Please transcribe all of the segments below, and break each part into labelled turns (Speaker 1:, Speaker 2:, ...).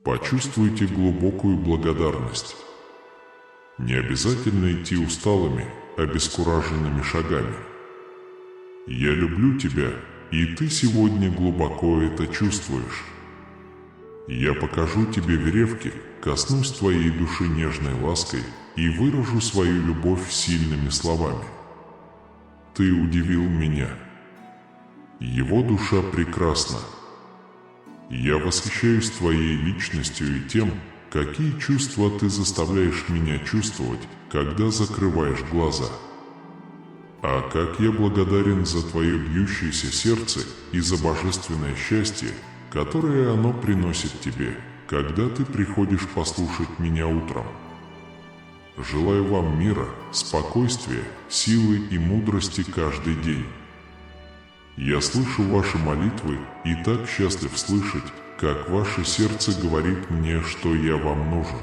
Speaker 1: Почувствуйте глубокую благодарность. Не обязательно идти усталыми, обескураженными шагами. Я люблю тебя, и ты сегодня глубоко это чувствуешь. Я покажу тебе веревки, коснусь твоей души нежной лаской и выражу свою любовь сильными словами. Ты удивил меня. Его душа прекрасна. Я восхищаюсь твоей личностью и тем, какие чувства ты заставляешь меня чувствовать, когда закрываешь глаза. А как я благодарен за твое бьющееся сердце и за божественное счастье, которое оно приносит тебе, когда ты приходишь послушать меня утром. Желаю вам мира, спокойствия, силы и мудрости каждый день. Я слышу ваши молитвы и так счастлив слышать, как ваше сердце говорит мне, что я вам нужен.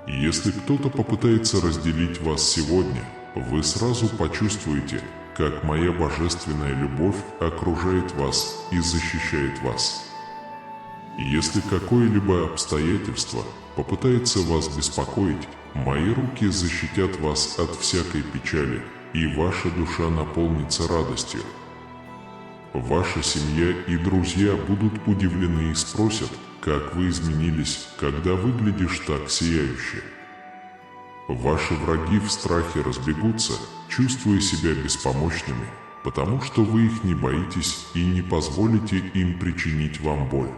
Speaker 1: Если кто-то попытается разделить вас сегодня, вы сразу почувствуете, как моя божественная любовь окружает вас и защищает вас. Если какое-либо обстоятельство попытается вас беспокоить, мои руки защитят вас от всякой печали, и ваша душа наполнится радостью. Ваша семья и друзья будут удивлены и спросят, как вы изменились, когда выглядишь так сияюще. Ваши враги в страхе разбегутся, чувствуя себя беспомощными, потому что вы их не боитесь и не позволите им причинить вам боль.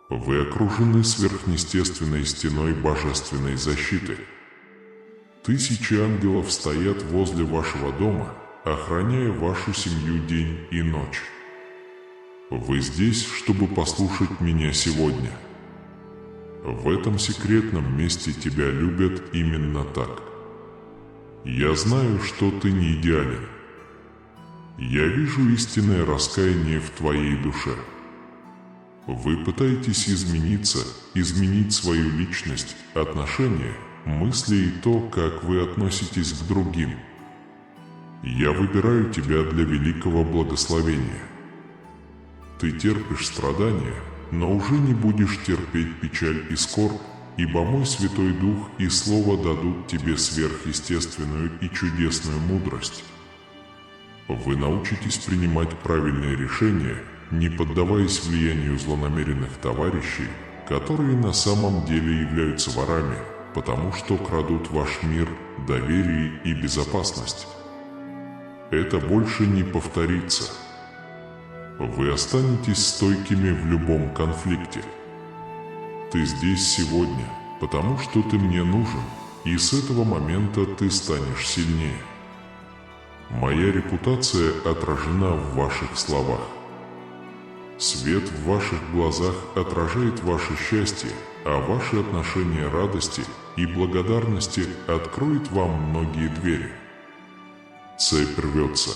Speaker 1: Вы окружены сверхъестественной стеной божественной защиты. Тысячи ангелов стоят возле вашего дома, охраняя вашу семью день и ночь. Вы здесь, чтобы послушать меня сегодня. В этом секретном месте тебя любят именно так. Я знаю, что ты не идеален. Я вижу истинное раскаяние в твоей душе. Вы пытаетесь измениться, изменить свою личность, отношения, мысли и то, как вы относитесь к другим. Я выбираю тебя для великого благословения. Ты терпишь страдания, но уже не будешь терпеть печаль и скорбь, ибо мой Святой Дух и Слово дадут тебе сверхъестественную и чудесную мудрость. Вы научитесь принимать правильные решения, не поддаваясь влиянию злонамеренных товарищей, которые на самом деле являются ворами, потому что крадут ваш мир, доверие и безопасность. Это больше не повторится. Вы останетесь стойкими в любом конфликте. Ты здесь сегодня, потому что ты мне нужен, и с этого момента ты станешь сильнее. Моя репутация отражена в ваших словах. Свет в ваших глазах отражает ваше счастье, а ваши отношения радости и благодарности откроют вам многие двери. Цепь рвется.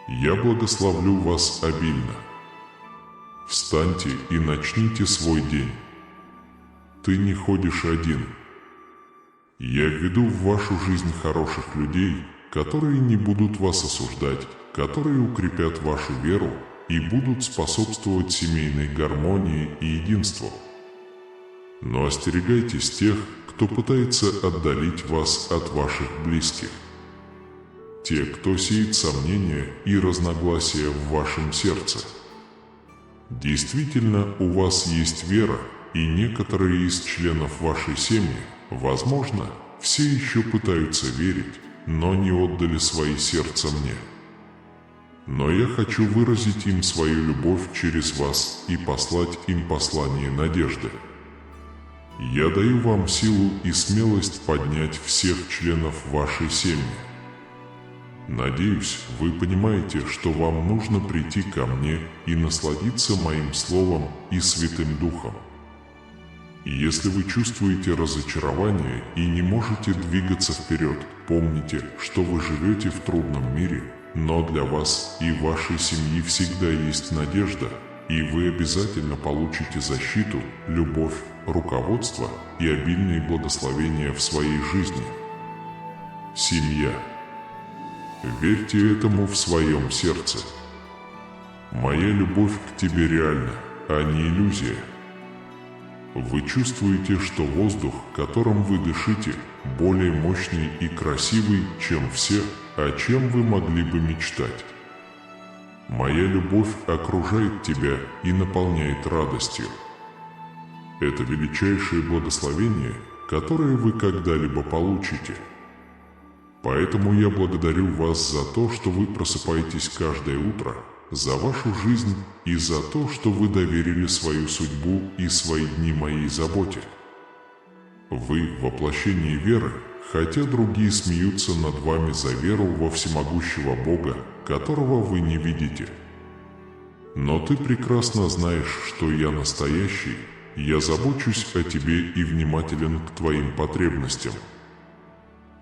Speaker 1: Я благословлю вас обильно. Встаньте и начните свой день. Ты не ходишь один. Я введу в вашу жизнь хороших людей, которые не будут вас осуждать, которые укрепят вашу веру и будут способствовать семейной гармонии и единству. Но остерегайтесь тех, кто пытается отдалить вас от ваших близких. Те, кто сеет сомнения и разногласия в вашем сердце. Действительно, у вас есть вера, и некоторые из членов вашей семьи, возможно, все еще пытаются верить, но не отдали свои сердца мне. Но я хочу выразить им свою любовь через вас и послать им послание надежды. Я даю вам силу и смелость поднять всех членов вашей семьи. Надеюсь, вы понимаете, что вам нужно прийти ко мне и насладиться моим словом и Святым Духом. Если вы чувствуете разочарование и не можете двигаться вперед, помните, что вы живете в трудном мире, но для вас и вашей семьи всегда есть надежда, и вы обязательно получите защиту, любовь, руководство и обильные благословения в своей жизни. Семья. Верьте этому в своем сердце. Моя любовь к тебе реальна, а не иллюзия. Вы чувствуете, что воздух, которым вы дышите, более мощный и красивый, чем все, о чем вы могли бы мечтать. Моя любовь окружает тебя и наполняет радостью. Это величайшее благословение, которое вы когда-либо получите. Поэтому я благодарю вас за то, что вы просыпаетесь каждое утро, за вашу жизнь и за то, что вы доверили свою судьбу и свои дни моей заботе. Вы – воплощение веры, хотя другие смеются над вами за веру во всемогущего Бога, которого вы не видите. Но ты прекрасно знаешь, что я настоящий, я забочусь о тебе и внимателен к твоим потребностям.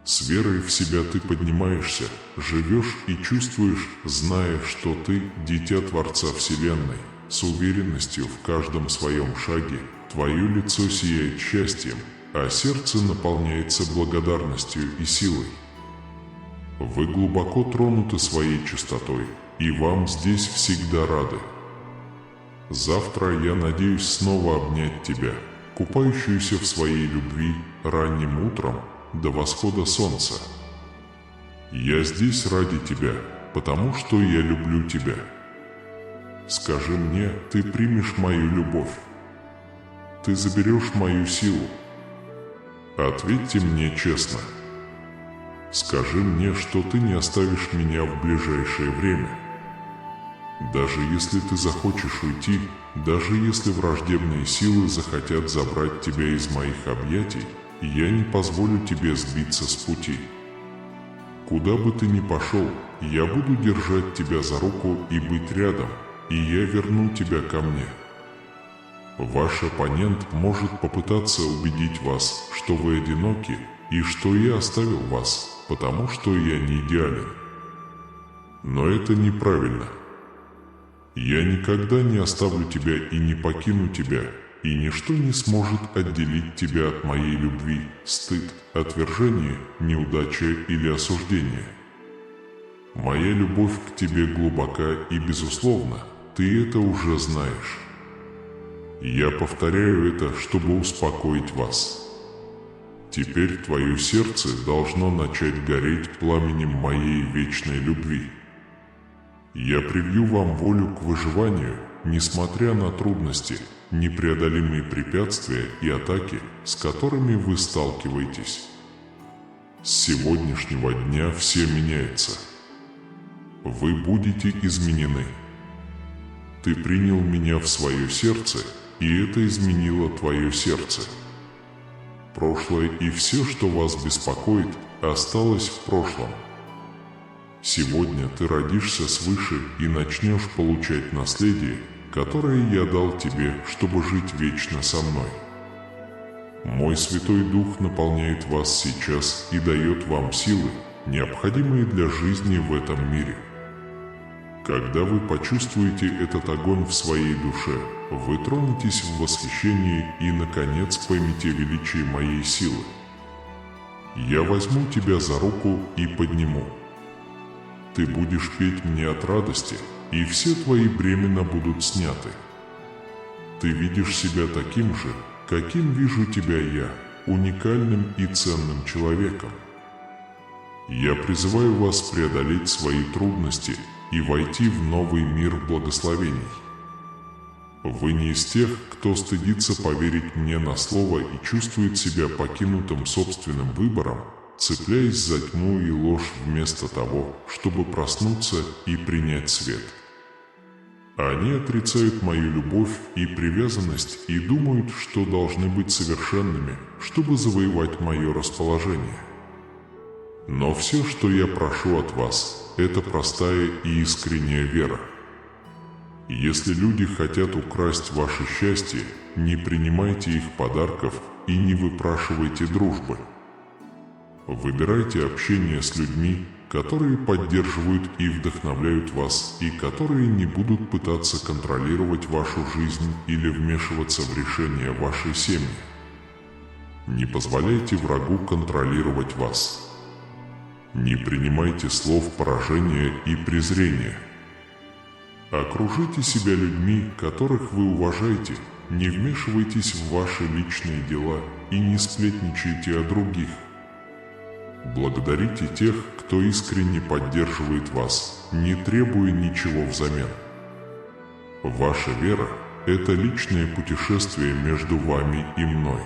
Speaker 1: С верой в себя ты поднимаешься, живешь и чувствуешь, зная, что ты – дитя Творца Вселенной. С уверенностью в каждом своем шаге твое лицо сияет счастьем, а сердце наполняется благодарностью и силой. Вы глубоко тронуты своей чистотой, и вам здесь всегда рады. Завтра я надеюсь снова обнять тебя, купающуюся в своей любви ранним утром, до восхода солнца. Я здесь ради тебя, потому что я люблю тебя. Скажи мне, ты примешь мою любовь? Ты заберешь мою силу? Ответьте мне честно. Скажи мне, что ты не оставишь меня в ближайшее время. Даже если ты захочешь уйти, даже если враждебные силы захотят забрать тебя из моих объятий, я не позволю тебе сбиться с пути. Куда бы ты ни пошел, я буду держать тебя за руку и быть рядом, и я верну тебя ко мне. Ваш оппонент может попытаться убедить вас, что вы одиноки, и что я оставил вас, потому что я не идеален. Но это неправильно. Я никогда не оставлю тебя и не покину тебя, и ничто не сможет отделить тебя от моей любви, стыд, отвержение, неудача или осуждение. Моя любовь к тебе глубока и безусловна, ты это уже знаешь. Я повторяю это, чтобы успокоить вас. Теперь твое сердце должно начать гореть пламенем моей вечной любви. Я привью вам волю к выживанию, несмотря на трудности, непреодолимые препятствия и атаки, с которыми вы сталкиваетесь. С сегодняшнего дня все меняется. Вы будете изменены. Ты принял меня в свое сердце, и это изменило твое сердце. Прошлое и все, что вас беспокоит, осталось в прошлом. Сегодня ты родишься свыше и начнешь получать наследие, которое я дал тебе, чтобы жить вечно со мной. Мой Святой Дух наполняет вас сейчас и дает вам силы, необходимые для жизни в этом мире. Когда вы почувствуете этот огонь в своей душе, вы тронетесь в восхищении и, наконец, поймете величие моей силы. Я возьму тебя за руку и подниму. Ты будешь петь мне от радости, и все твои бремена будут сняты. Ты видишь себя таким же, каким вижу тебя я, уникальным и ценным человеком. Я призываю вас преодолеть свои трудности и войти в новый мир благословений. Вы не из тех, кто стыдится поверить мне на слово и чувствует себя покинутым собственным выбором, цепляясь за тьму и ложь вместо того, чтобы проснуться и принять свет. Они отрицают мою любовь и привязанность и думают, что должны быть совершенными, чтобы завоевать мое расположение. Но все, что я прошу от вас, это простая и искренняя вера. Если люди хотят украсть ваше счастье, не принимайте их подарков и не выпрашивайте дружбы. Выбирайте общение с людьми, которые поддерживают и вдохновляют вас, и которые не будут пытаться контролировать вашу жизнь или вмешиваться в решения вашей семьи. Не позволяйте врагу контролировать вас. Не принимайте слов поражения и презрения. Окружите себя людьми, которых вы уважаете, не вмешивайтесь в ваши личные дела и не сплетничайте о других. Благодарите тех, кто искренне поддерживает вас, не требуя ничего взамен. Ваша вера – это личное путешествие между вами и мной.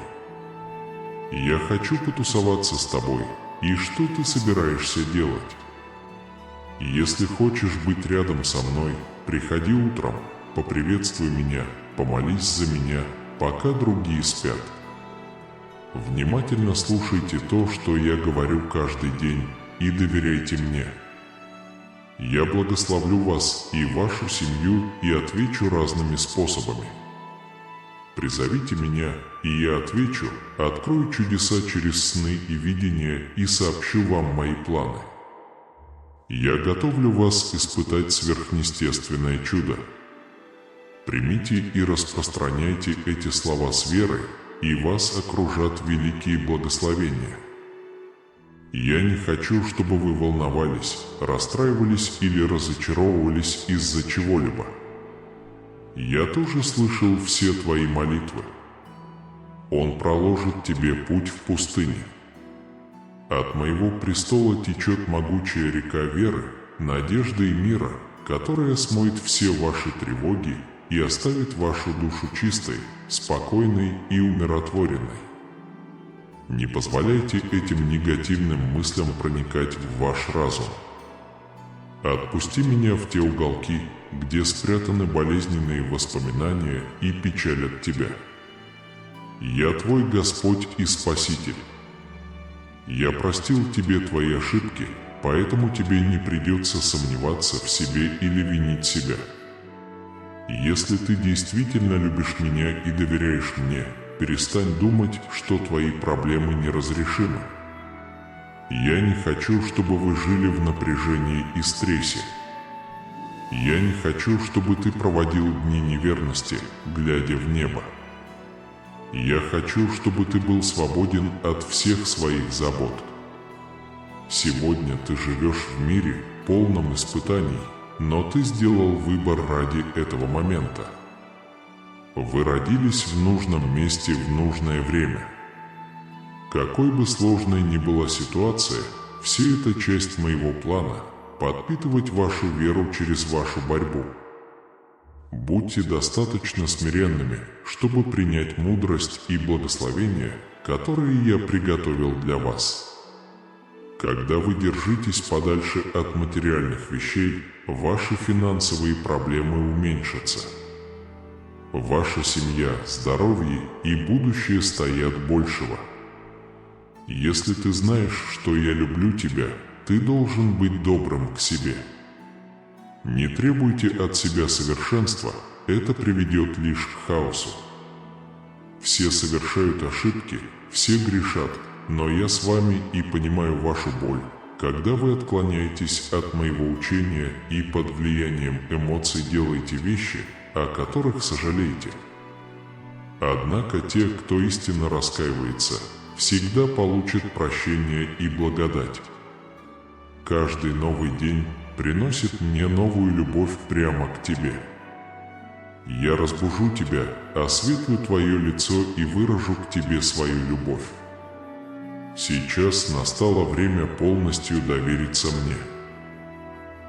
Speaker 1: Я хочу потусоваться с тобой, и что ты собираешься делать? Если хочешь быть рядом со мной, приходи утром, поприветствуй меня, помолись за меня, пока другие спят. Внимательно слушайте то, что я говорю каждый день, и доверяйте мне. Я благословлю вас и вашу семью и отвечу разными способами. Призовите меня, и я отвечу, открою чудеса через сны и видения и сообщу вам мои планы. Я готовлю вас испытать сверхъестественное чудо. Примите и распространяйте эти слова с верой, и вас окружат великие благословения. Я не хочу, чтобы вы волновались, расстраивались или разочаровывались из-за чего-либо. Я тоже слышал все твои молитвы. Он проложит тебе путь в пустыне. От моего престола течет могучая река веры, надежды и мира, которая смоет все ваши тревоги и оставит вашу душу чистой, спокойной и умиротворенной. Не позволяйте этим негативным мыслям проникать в ваш разум. Отпусти меня в те уголки, где спрятаны болезненные воспоминания и печаль от тебя. Я твой Господь и Спаситель. Я простил тебе твои ошибки, поэтому тебе не придется сомневаться в себе или винить себя. Если ты действительно любишь меня и доверяешь мне, перестань думать, что твои проблемы неразрешимы. Я не хочу, чтобы вы жили в напряжении и стрессе. Я не хочу, чтобы ты проводил дни неверности, глядя в небо. Я хочу, чтобы ты был свободен от всех своих забот. Сегодня ты живешь в мире, полном испытаний, но ты сделал выбор ради этого момента. Вы родились в нужном месте в нужное время. Какой бы сложной ни была ситуация, все это часть моего плана – подпитывать вашу веру через вашу борьбу. Будьте достаточно смиренными, чтобы принять мудрость и благословение, которые я приготовил для вас. Когда вы держитесь подальше от материальных вещей, ваши финансовые проблемы уменьшатся. Ваша семья, здоровье и будущее стоят большего. Если ты знаешь, что я люблю тебя, ты должен быть добрым к себе. Не требуйте от себя совершенства, это приведет лишь к хаосу. Все совершают ошибки, все грешат, но я с вами и понимаю вашу боль, когда вы отклоняетесь от моего учения и под влиянием эмоций делаете вещи, о которых сожалеете. Однако те, кто истинно раскаивается, всегда получат прощение и благодать. Каждый новый день приносит мне новую любовь прямо к тебе. Я разбужу тебя, осветлю твое лицо и выражу к тебе свою любовь. Сейчас настало время полностью довериться мне.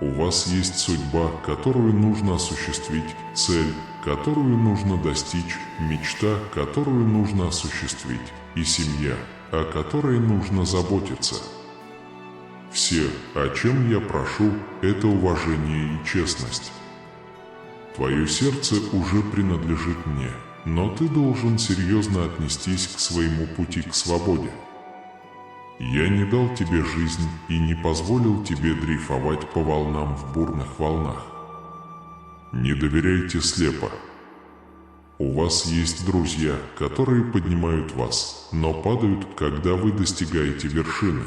Speaker 1: У вас есть судьба, которую нужно осуществить, цель, которую нужно достичь, мечта, которую нужно осуществить, и семья, о которой нужно заботиться. Все, о чем я прошу, это уважение и честность. Твое сердце уже принадлежит мне, но ты должен серьезно отнестись к своему пути к свободе. Я не дал тебе жизнь и не позволил тебе дрейфовать по волнам в бурных волнах. Не доверяйте слепо. У вас есть друзья, которые поднимают вас, но падают, когда вы достигаете вершины.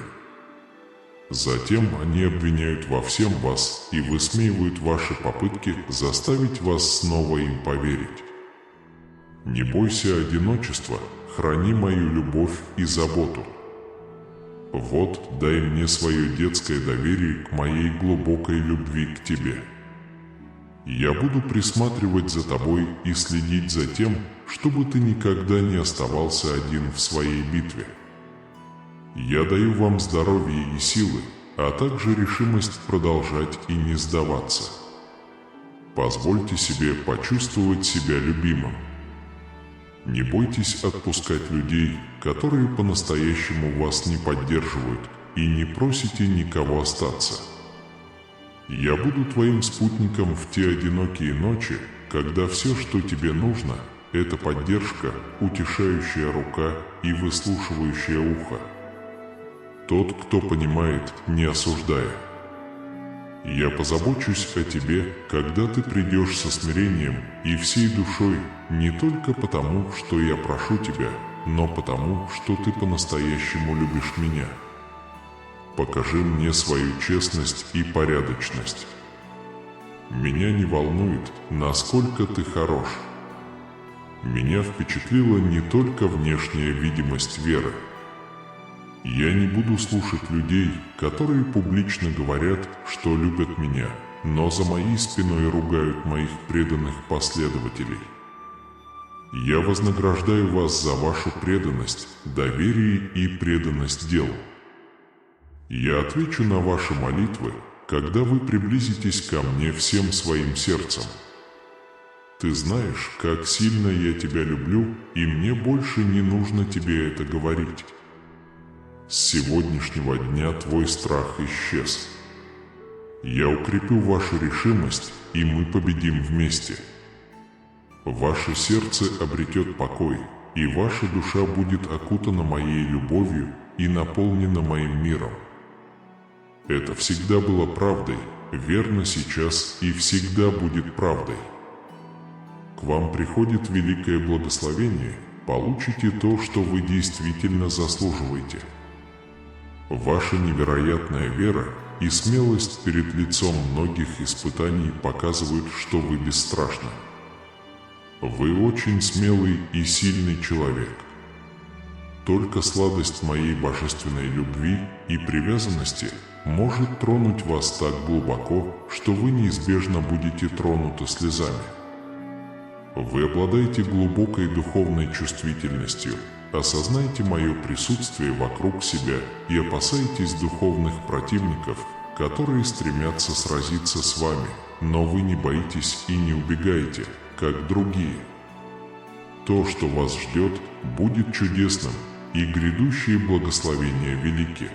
Speaker 1: Затем они обвиняют во всем вас и высмеивают ваши попытки заставить вас снова им поверить. Не бойся одиночества, храни мою любовь и заботу. Вот, дай мне свое детское доверие к моей глубокой любви к тебе. Я буду присматривать за тобой и следить за тем, чтобы ты никогда не оставался один в своей битве. Я даю вам здоровье и силы, а также решимость продолжать и не сдаваться. Позвольте себе почувствовать себя любимым. Не бойтесь отпускать людей, которые по-настоящему вас не поддерживают, и не просите никого остаться. Я буду твоим спутником в те одинокие ночи, когда все, что тебе нужно, это поддержка, утешающая рука и выслушивающее ухо. Тот, кто понимает, не осуждая. Я позабочусь о тебе, когда ты придешь со смирением и всей душой, не только потому, что я прошу тебя, но потому, что ты по-настоящему любишь меня. Покажи мне свою честность и порядочность. Меня не волнует, насколько ты хорош. Меня впечатлила не только внешняя видимость веры. Я не буду слушать людей, которые публично говорят, что любят меня, но за моей спиной ругают моих преданных последователей. Я вознаграждаю вас за вашу преданность, доверие и преданность делу. Я отвечу на ваши молитвы, когда вы приблизитесь ко мне всем своим сердцем. Ты знаешь, как сильно я тебя люблю, и мне больше не нужно тебе это говорить. С сегодняшнего дня твой страх исчез. Я укреплю вашу решимость, и мы победим вместе. Ваше сердце обретет покой, и ваша душа будет окутана моей любовью и наполнена моим миром. Это всегда было правдой, верно сейчас и всегда будет правдой. К вам приходит великое благословение, получите то, что вы действительно заслуживаете. Ваша невероятная вера и смелость перед лицом многих испытаний показывают, что вы бесстрашны. Вы очень смелый и сильный человек. Только сладость моей божественной любви и привязанности может тронуть вас так глубоко, что вы неизбежно будете тронуты слезами. Вы обладаете глубокой духовной чувствительностью. Осознайте мое присутствие вокруг себя и опасайтесь духовных противников, которые стремятся сразиться с вами, но вы не боитесь и не убегаете, как другие. То, что вас ждет, будет чудесным, и грядущие благословения велики.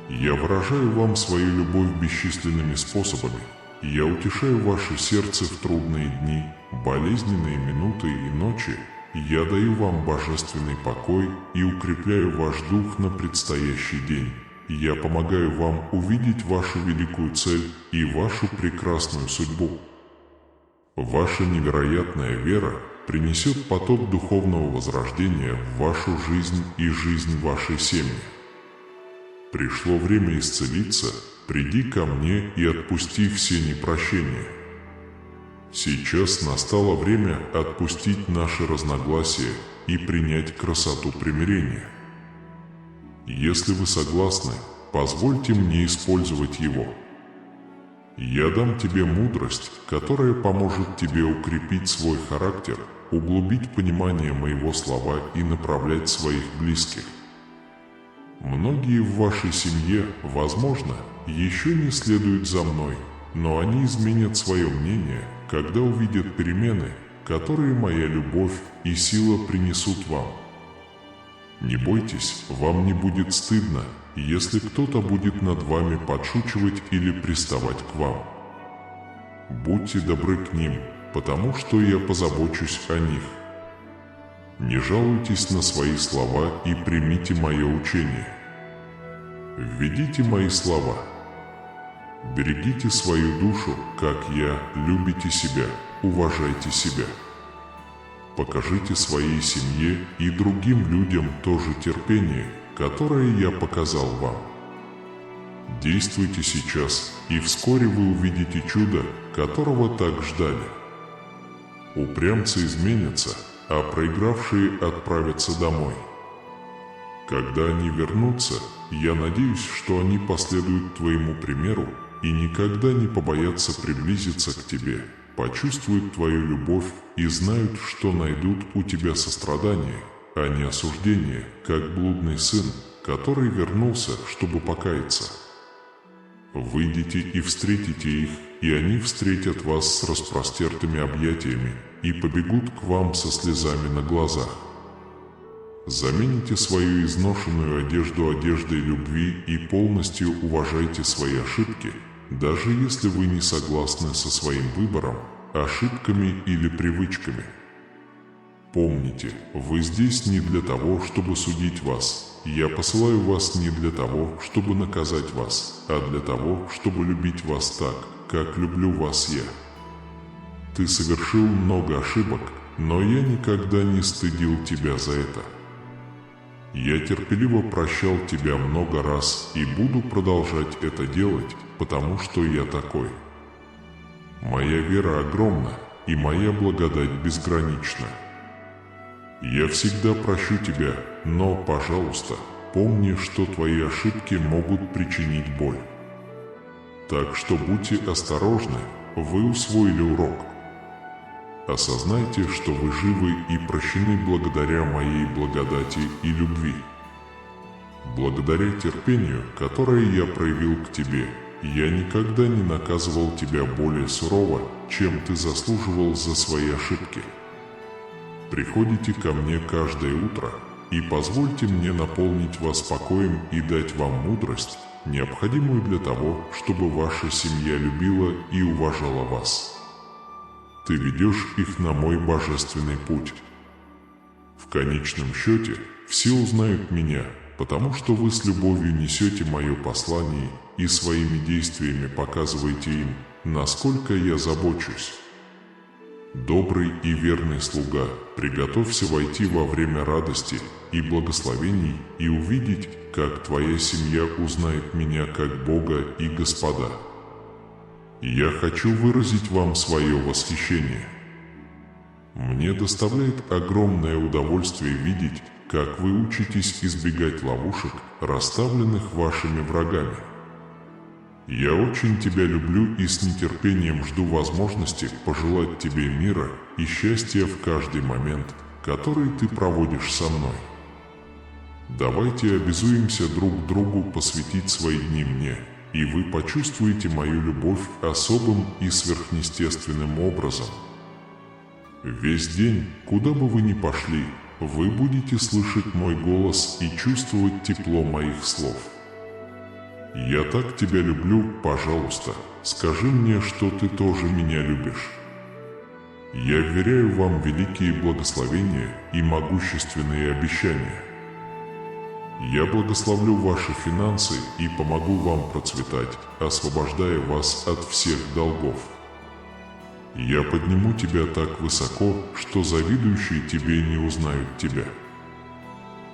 Speaker 1: Я выражаю вам свою любовь бесчисленными способами. Я утешаю ваше сердце в трудные дни, болезненные минуты и ночи. Я даю вам божественный покой и укрепляю ваш дух на предстоящий день. Я помогаю вам увидеть вашу великую цель и вашу прекрасную судьбу. Ваша невероятная вера принесет поток духовного возрождения в вашу жизнь и жизнь вашей семьи. Пришло время исцелиться, приди ко мне и отпусти все непрощения. Сейчас настало время отпустить наши разногласия и принять красоту примирения. Если вы согласны, позвольте мне использовать его. Я дам тебе мудрость, которая поможет тебе укрепить свой характер, углубить понимание моего слова и направлять своих близких. Многие в вашей семье, возможно, еще не следуют за мной, но они изменят свое мнение, когда увидят перемены, которые моя любовь и сила принесут вам. Не бойтесь, вам не будет стыдно, если кто-то будет над вами подшучивать или приставать к вам. Будьте добры к ним, потому что я позабочусь о них. Не жалуйтесь на свои слова и примите мое учение. Введите мои слова. Берегите свою душу, как я, любите себя, уважайте себя. Покажите своей семье и другим людям то же терпение, которое я показал вам. Действуйте сейчас, и вскоре вы увидите чудо, которого так ждали. Упрямцы изменятся, а проигравшие отправятся домой. Когда они вернутся, я надеюсь, что они последуют твоему примеру и никогда не побоятся приблизиться к тебе, почувствуют твою любовь и знают, что найдут у тебя сострадание, а не осуждение, как блудный сын, который вернулся, чтобы покаяться. Выйдите и встретите их, и они встретят вас с распростертыми объятиями и побегут к вам со слезами на глазах. Замените свою изношенную одежду одеждой любви и полностью уважайте свои ошибки, даже если вы не согласны со своим выбором, ошибками или привычками. Помните, вы здесь не для того, чтобы судить вас. Я посылаю вас не для того, чтобы наказать вас, а для того, чтобы любить вас так, как люблю вас я. Ты совершил много ошибок, но я никогда не стыдил тебя за это. Я терпеливо прощал тебя много раз и буду продолжать это делать, потому что я такой. Моя вера огромна, и моя благодать безгранична. Я всегда прощу тебя, но, пожалуйста, помни, что твои ошибки могут причинить боль. Так что будьте осторожны, вы усвоили урок. Осознайте, что вы живы и прощены благодаря моей благодати и любви. Благодаря терпению, которое я проявил к тебе, я никогда не наказывал тебя более сурово, чем ты заслуживал за свои ошибки. Приходите ко мне каждое утро и позвольте мне наполнить вас покоем и дать вам мудрость, необходимую для того, чтобы ваша семья любила и уважала вас. Ты ведешь их на мой божественный путь. В конечном счете, все узнают меня, потому что вы с любовью несете мое послание и своими действиями показываете им, насколько я забочусь. Добрый и верный слуга, приготовься войти во время радости и благословений и увидеть, как твоя семья узнает меня как Бога и Господа. Я хочу выразить вам свое восхищение. Мне доставляет огромное удовольствие видеть, как вы учитесь избегать ловушек, расставленных вашими врагами. Я очень тебя люблю и с нетерпением жду возможности пожелать тебе мира и счастья в каждый момент, который ты проводишь со мной. Давайте обязуемся друг другу посвятить свои дни мне, и вы почувствуете мою любовь особым и сверхъестественным образом. Весь день, куда бы вы ни пошли, вы будете слышать мой голос и чувствовать тепло моих слов. Я так тебя люблю, пожалуйста, скажи мне, что ты тоже меня любишь. Я вверяю вам великие благословения и могущественные обещания. Я благословлю ваши финансы и помогу вам процветать, освобождая вас от всех долгов. Я подниму тебя так высоко, что завидующие тебе не узнают тебя.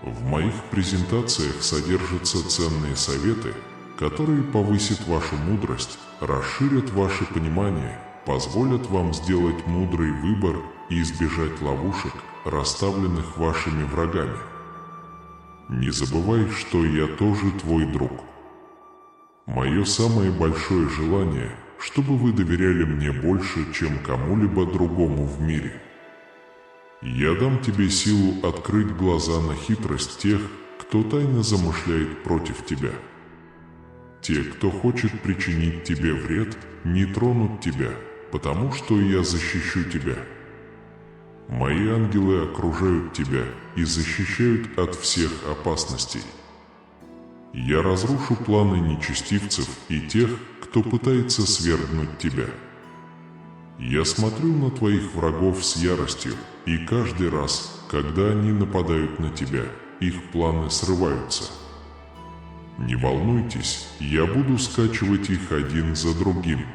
Speaker 1: В моих презентациях содержатся ценные советы, которые повысят вашу мудрость, расширят ваше понимание, позволят вам сделать мудрый выбор и избежать ловушек, расставленных вашими врагами. Не забывай, что я тоже твой друг. Мое самое большое желание, чтобы вы доверяли мне больше, чем кому-либо другому в мире. Я дам тебе силу открыть глаза на хитрость тех, кто тайно замышляет против тебя. Те, кто хочет причинить тебе вред, не тронут тебя, потому что я защищу тебя. Мои ангелы окружают тебя и защищают от всех опасностей. Я разрушу планы нечестивцев и тех, кто пытается свергнуть тебя. Я смотрю на твоих врагов с яростью, и каждый раз, когда они нападают на тебя, их планы срываются. Не волнуйтесь, я буду скачивать их один за другим.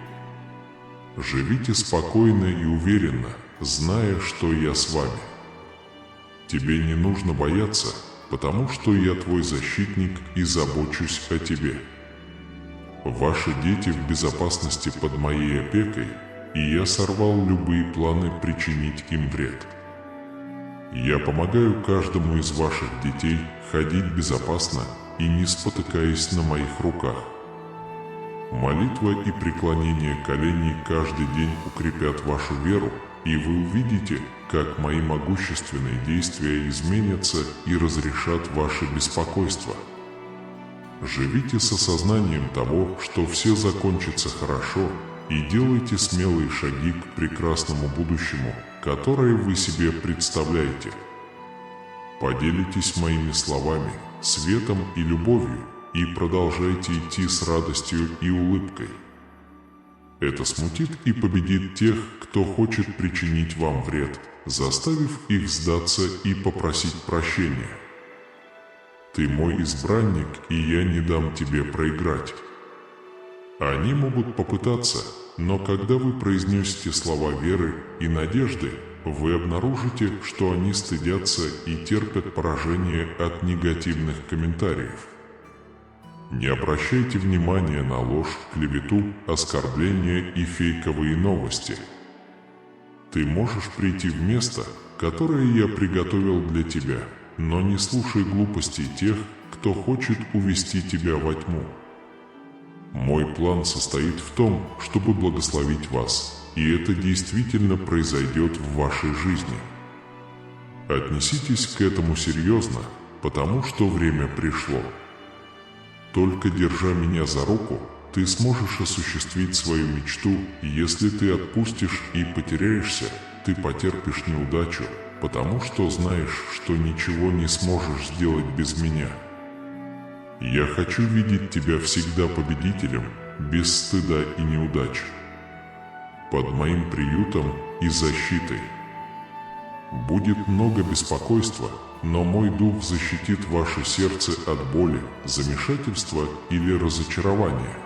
Speaker 1: Живите спокойно и уверенно, зная, что я с вами. Тебе не нужно бояться, потому что я твой защитник и забочусь о тебе. Ваши дети в безопасности под моей опекой, и я сорвал любые планы причинить им вред. Я помогаю каждому из ваших детей ходить безопасно и не спотыкаясь на моих руках. Молитва и преклонение коленей каждый день укрепят вашу веру, и вы увидите, как мои могущественные действия изменятся и разрешат ваше беспокойство. Живите с осознанием того, что все закончится хорошо, и делайте смелые шаги к прекрасному будущему, которое вы себе представляете. Поделитесь моими словами, светом и любовью, и продолжайте идти с радостью и улыбкой. Это смутит и победит тех, кто хочет причинить вам вред, заставив их сдаться и попросить прощения. Ты мой избранник, и я не дам тебе проиграть. Они могут попытаться, но когда вы произнесете слова веры и надежды, вы обнаружите, что они стыдятся и терпят поражение от негативных комментариев. Не обращайте внимания на ложь, клевету, оскорбления и фейковые новости. Ты можешь прийти в место, которое я приготовил для тебя, но не слушай глупостей тех, кто хочет увести тебя во тьму. Мой план состоит в том, чтобы благословить вас, и это действительно произойдет в вашей жизни. Отнеситесь к этому серьезно, потому что время пришло. Только держа меня за руку, ты сможешь осуществить свою мечту, и если ты отпустишь и потеряешься, ты потерпишь неудачу, потому что знаешь, что ничего не сможешь сделать без меня. Я хочу видеть тебя всегда победителем, без стыда и неудач, под моим приютом и защитой. Будет много беспокойства, но мой дух защитит ваше сердце от боли, замешательства или разочарования.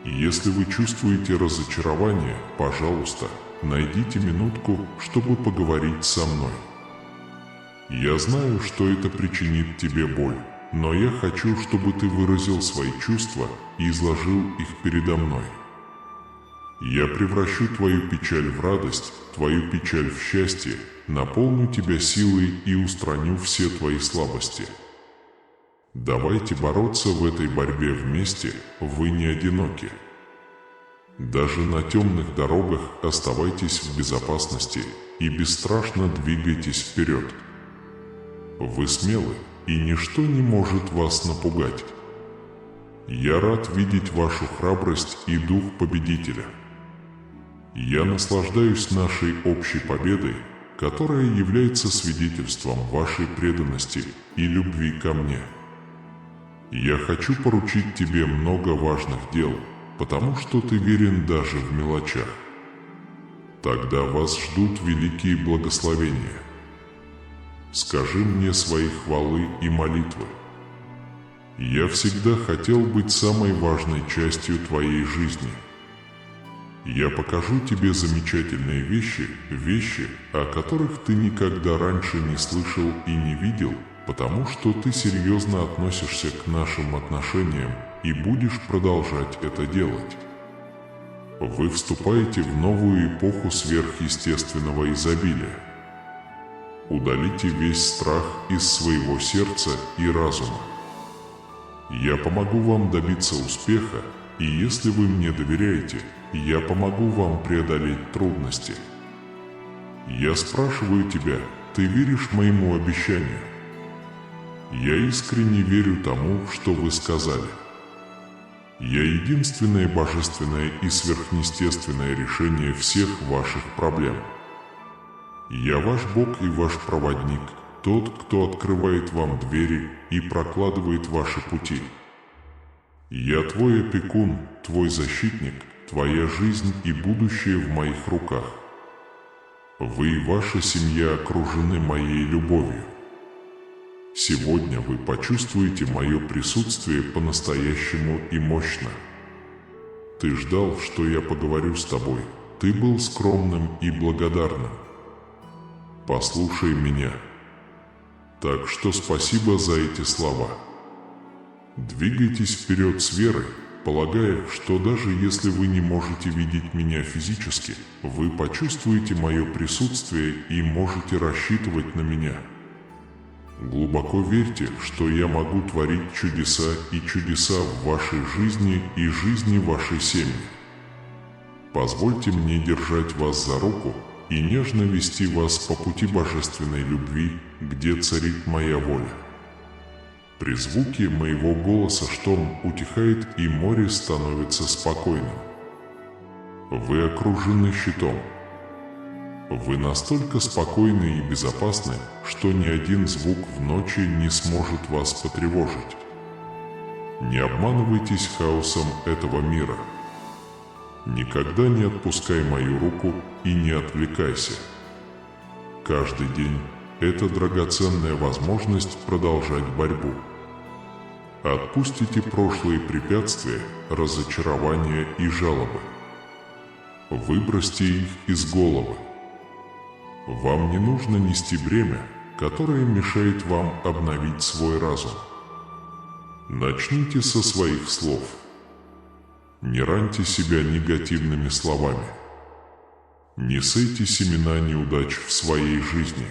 Speaker 1: И если вы чувствуете разочарование, пожалуйста, найдите минутку, чтобы поговорить со мной. Я знаю, что это причинит тебе боль, но я хочу, чтобы ты выразил свои чувства и изложил их передо мной. Я превращу твою печаль в радость, твою печаль в счастье, наполню тебя силой и устраню все твои слабости. Давайте бороться в этой борьбе вместе, вы не одиноки. Даже на темных дорогах оставайтесь в безопасности и бесстрашно двигайтесь вперед. Вы смелы, и ничто не может вас напугать. Я рад видеть вашу храбрость и дух победителя. Я наслаждаюсь нашей общей победой, которая является свидетельством вашей преданности и любви ко мне. Я хочу поручить тебе много важных дел, потому что ты верен даже в мелочах. Тогда вас ждут великие благословения. Скажи мне свои хвалы и молитвы. Я всегда хотел быть самой важной частью твоей жизни. Я покажу тебе замечательные вещи, о которых ты никогда раньше не слышал и не видел, потому что ты серьезно относишься к нашим отношениям и будешь продолжать это делать. Вы вступаете в новую эпоху сверхъестественного изобилия. Удалите весь страх из своего сердца и разума. Я помогу вам добиться успеха, и если вы мне доверяете, я помогу вам преодолеть трудности. Я спрашиваю тебя, ты веришь моему обещанию? Я искренне верю тому, что вы сказали. Я единственное божественное и сверхъестественное решение всех ваших проблем. Я ваш Бог и ваш проводник, тот, кто открывает вам двери и прокладывает ваши пути. Я твой опекун, твой защитник, твоя жизнь и будущее в моих руках. Вы и ваша семья окружены моей любовью. Сегодня вы почувствуете мое присутствие по-настоящему и мощно. Ты ждал, что я поговорю с тобой. Ты был скромным и благодарным. Послушай меня. Так что спасибо за эти слова. Двигайтесь вперед с верой, полагая, что даже если вы не можете видеть меня физически, вы почувствуете мое присутствие и можете рассчитывать на меня. Глубоко верьте, что я могу творить чудеса и чудеса в вашей жизни и жизни вашей семьи. Позвольте мне держать вас за руку и нежно вести вас по пути божественной любви, где царит моя воля. При звуке моего голоса шторм утихает и море становится спокойным. Вы окружены щитом. Вы настолько спокойны и безопасны, что ни один звук в ночи не сможет вас потревожить. Не обманывайтесь хаосом этого мира. Никогда не отпускай мою руку и не отвлекайся. Каждый день – это драгоценная возможность продолжать борьбу. Отпустите прошлые препятствия, разочарования и жалобы. Выбросьте их из головы. Вам не нужно нести бремя, которое мешает вам обновить свой разум. Начните со своих слов. Не раньте себя негативными словами. Не сейте семена неудач в своей жизни.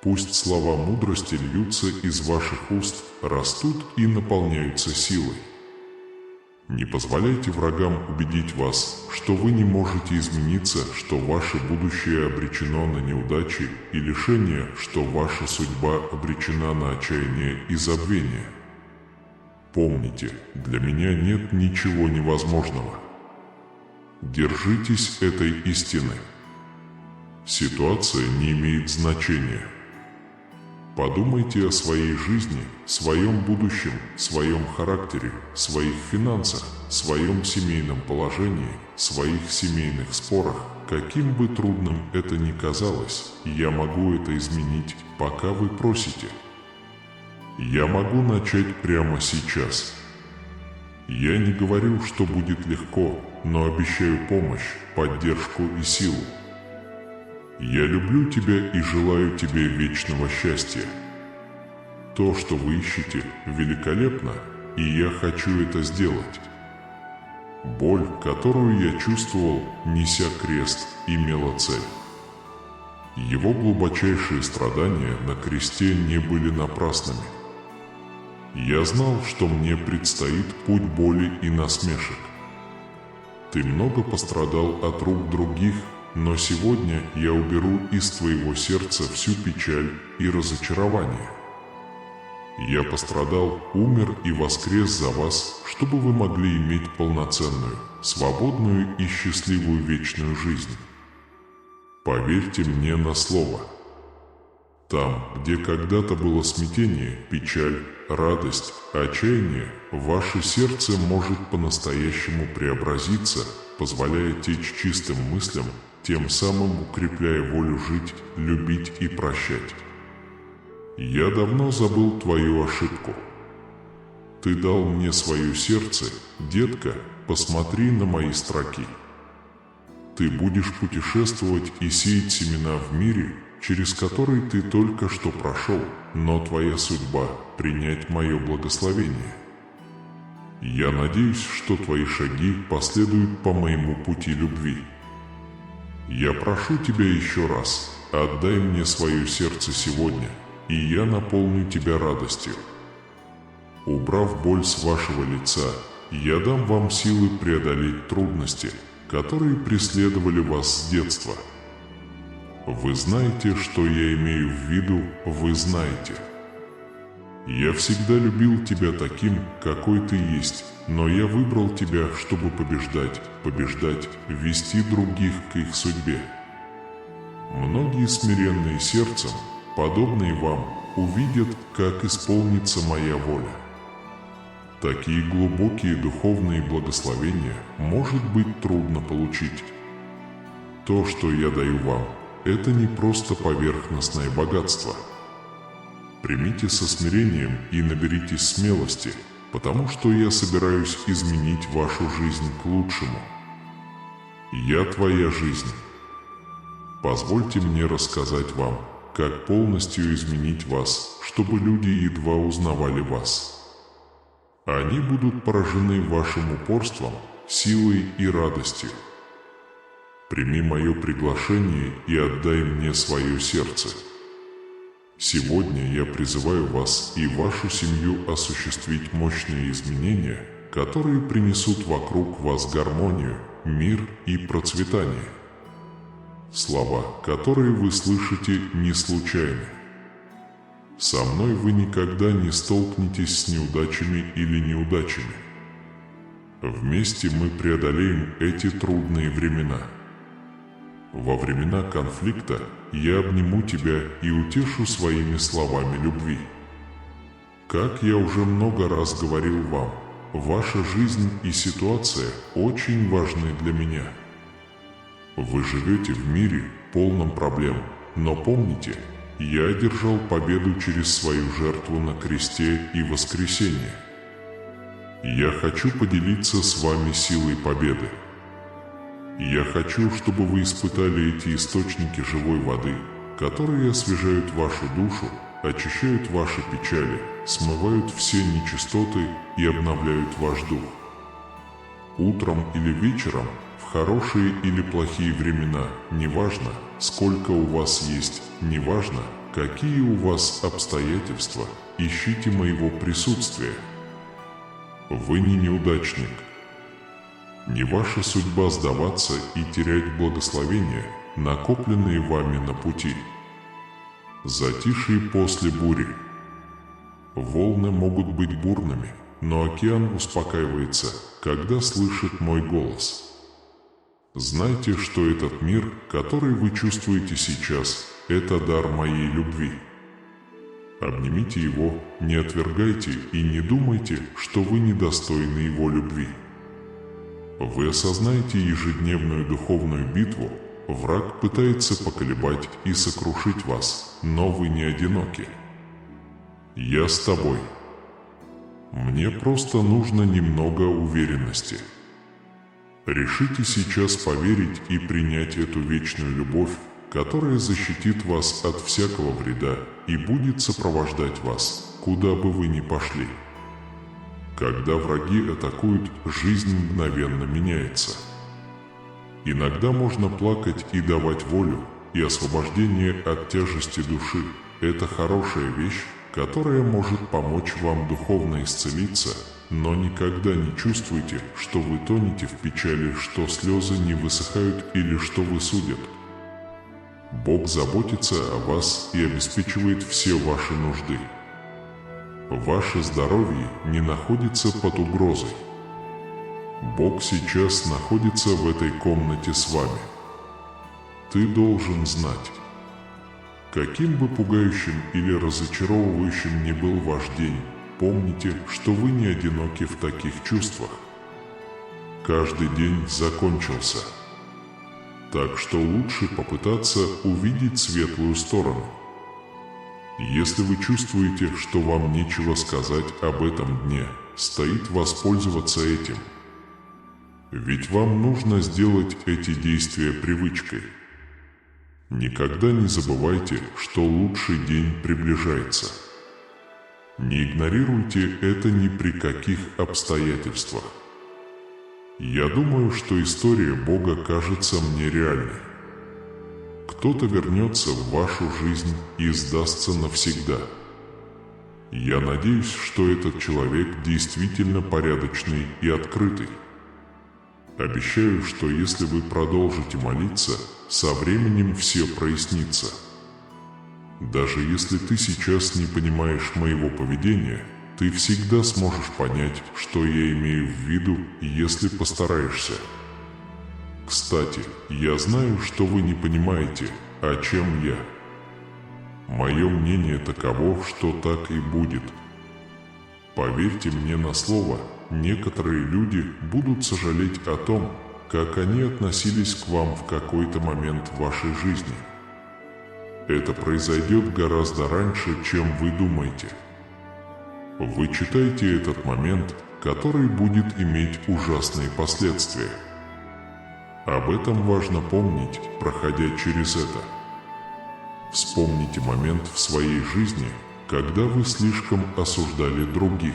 Speaker 1: Пусть слова мудрости льются из ваших уст, растут и наполняются силой. Не позволяйте врагам убедить вас, что вы не можете измениться, что ваше будущее обречено на неудачи и лишения, что ваша судьба обречена на отчаяние и забвение. Помните, для меня нет ничего невозможного. Держитесь этой истины. Ситуация не имеет значения. Подумайте о своей жизни, своем будущем, своем характере, своих финансах, своем семейном положении, своих семейных спорах. Каким бы трудным это ни казалось, я могу это изменить, пока вы просите. Я могу начать прямо сейчас. Я не говорю, что будет легко, но обещаю помощь, поддержку и силу. Я люблю тебя и желаю тебе вечного счастья. То, что вы ищете, великолепно, и я хочу это сделать. Боль, которую я чувствовал, неся крест, имела цель. Его глубочайшие страдания на кресте не были напрасными. Я знал, что мне предстоит путь боли и насмешек. Ты много пострадал от рук других, но сегодня я уберу из твоего сердца всю печаль и разочарование. Я пострадал, умер и воскрес за вас, чтобы вы могли иметь полноценную, свободную и счастливую вечную жизнь. Поверьте мне на слово. Там, где когда-то было смятение, печаль, радость, отчаяние, ваше сердце может по-настоящему преобразиться, позволяя течь чистым мыслям, тем самым укрепляя волю жить, любить и прощать. Я давно забыл твою ошибку. Ты дал мне свое сердце, детка, посмотри на мои строки. Ты будешь путешествовать и сеять семена в мире, через который ты только что прошел, но твоя судьба – принять мое благословение. Я надеюсь, что твои шаги последуют по моему пути любви. Я прошу тебя еще раз, отдай мне свое сердце сегодня, и я наполню тебя радостью. Убрав боль с вашего лица, я дам вам силы преодолеть трудности, которые преследовали вас с детства. Вы знаете, что я имею в виду, вы знаете. Я всегда любил тебя таким, какой ты есть, но я выбрал тебя, чтобы побеждать, вести других к их судьбе. Многие смиренные сердцем, подобные вам, увидят, как исполнится моя воля. Такие глубокие духовные благословения может быть трудно получить. То, что я даю вам, это не просто поверхностное богатство. Примите со смирением и наберитесь смелости, потому что я собираюсь изменить вашу жизнь к лучшему. Я твоя жизнь. Позвольте мне рассказать вам, как полностью изменить вас, чтобы люди едва узнавали вас. Они будут поражены вашим упорством, силой и радостью. Прими мое приглашение и отдай мне свое сердце. Сегодня я призываю вас и вашу семью осуществить мощные изменения, которые принесут вокруг вас гармонию, мир и процветание. Слова, которые вы слышите, не случайны. Со мной вы никогда не столкнетесь с неудачами или неудачами. Вместе мы преодолеем эти трудные времена. Во времена конфликта я обниму тебя и утешу своими словами любви. Как я уже много раз говорил вам, ваша жизнь и ситуация очень важны для меня. Вы живете в мире, полном проблем, но помните, я одержал победу через свою жертву на кресте и воскресение. Я хочу поделиться с вами силой победы. Я хочу, чтобы вы испытали эти источники живой воды, которые освежают вашу душу, очищают ваши печали, смывают все нечистоты и обновляют ваш дух. Утром или вечером, в хорошие или плохие времена, неважно, сколько у вас есть, неважно, какие у вас обстоятельства, ищите моего присутствия. Вы не неудачник. Не ваша судьба сдаваться и терять благословения, накопленные вами на пути. Затишье после бури. Волны могут быть бурными, но океан успокаивается, когда слышит мой голос. Знайте, что этот мир, который вы чувствуете сейчас, это дар моей любви. Обнимите его, не отвергайте и не думайте, что вы недостойны его любви. Вы осознаете ежедневную духовную битву, враг пытается поколебать и сокрушить вас, но вы не одиноки. Я с тобой. Мне просто нужно немного уверенности. Решите сейчас поверить и принять эту вечную любовь, которая защитит вас от всякого вреда и будет сопровождать вас, куда бы вы ни пошли. Когда враги атакуют, жизнь мгновенно меняется. Иногда можно плакать и давать волю, и освобождение от тяжести души – это хорошая вещь, которая может помочь вам духовно исцелиться, но никогда не чувствуйте, что вы тонете в печали, что слезы не высыхают или что вы судят. Бог заботится о вас и обеспечивает все ваши нужды. Ваше здоровье не находится под угрозой. Бог сейчас находится в этой комнате с вами. Ты должен знать. Каким бы пугающим или разочаровывающим ни был ваш день, помните, что вы не одиноки в таких чувствах. Каждый день закончился. Так что лучше попытаться увидеть светлую сторону. Если вы чувствуете, что вам нечего сказать об этом дне, стоит воспользоваться этим. Ведь вам нужно сделать эти действия привычкой. Никогда не забывайте, что лучший день приближается. Не игнорируйте это ни при каких обстоятельствах. Я думаю, что история Бога кажется мне реальной. Кто-то вернется в вашу жизнь и сдастся навсегда. Я надеюсь, что этот человек действительно порядочный и открытый. Обещаю, что если вы продолжите молиться, со временем все прояснится. Даже если ты сейчас не понимаешь моего поведения, ты всегда сможешь понять, что я имею в виду, если постараешься. Кстати, я знаю, что вы не понимаете, о чем я. Мое мнение таково, что так и будет. Поверьте мне на слово, некоторые люди будут сожалеть о том, как они относились к вам в какой-то момент вашей жизни. Это произойдет гораздо раньше, чем вы думаете. Вы читаете этот момент, который будет иметь ужасные последствия. Об этом важно помнить, проходя через это. Вспомните момент в своей жизни, когда вы слишком осуждали других.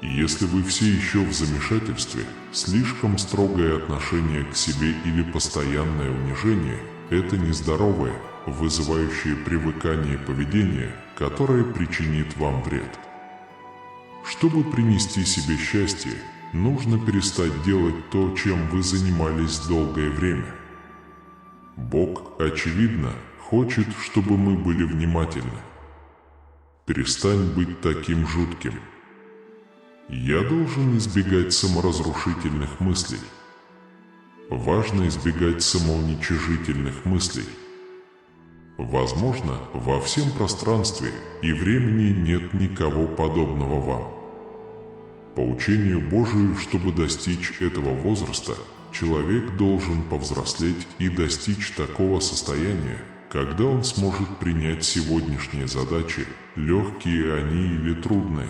Speaker 1: Если вы все еще в замешательстве, слишком строгое отношение к себе или постоянное унижение – это нездоровое, вызывающие привыкание поведения, которое причинит вам вред. Чтобы принести себе счастье, нужно перестать делать то, чем вы занимались долгое время. Бог, очевидно, хочет, чтобы мы были внимательны. Перестань быть таким жутким. Я должен избегать саморазрушительных мыслей. Важно избегать самоуничижительных мыслей. Возможно, во всем пространстве и времени нет никого подобного вам. По учению Божию, чтобы достичь этого возраста, человек должен повзрослеть и достичь такого состояния, когда он сможет принять сегодняшние задачи, легкие они или трудные.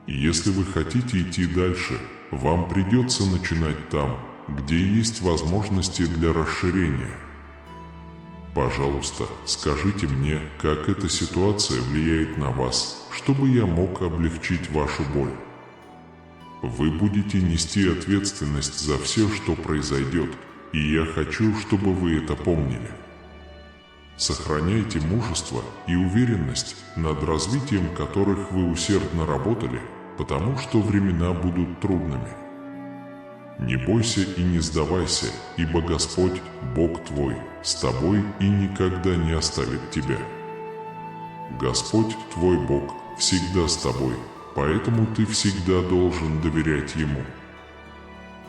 Speaker 1: Если вы хотите идти дальше, вам придется начинать там, где есть возможности для расширения. Пожалуйста, скажите мне, как эта ситуация влияет на вас, чтобы я мог облегчить вашу боль. Вы будете нести ответственность за все, что произойдет, и я хочу, чтобы вы это помнили. Сохраняйте мужество и уверенность, над развитием которых вы усердно работали, потому что времена будут трудными. Не бойся и не сдавайся, ибо Господь, Бог твой, с тобой и никогда не оставит тебя. Господь, твой Бог, всегда с тобой, поэтому ты всегда должен доверять Ему.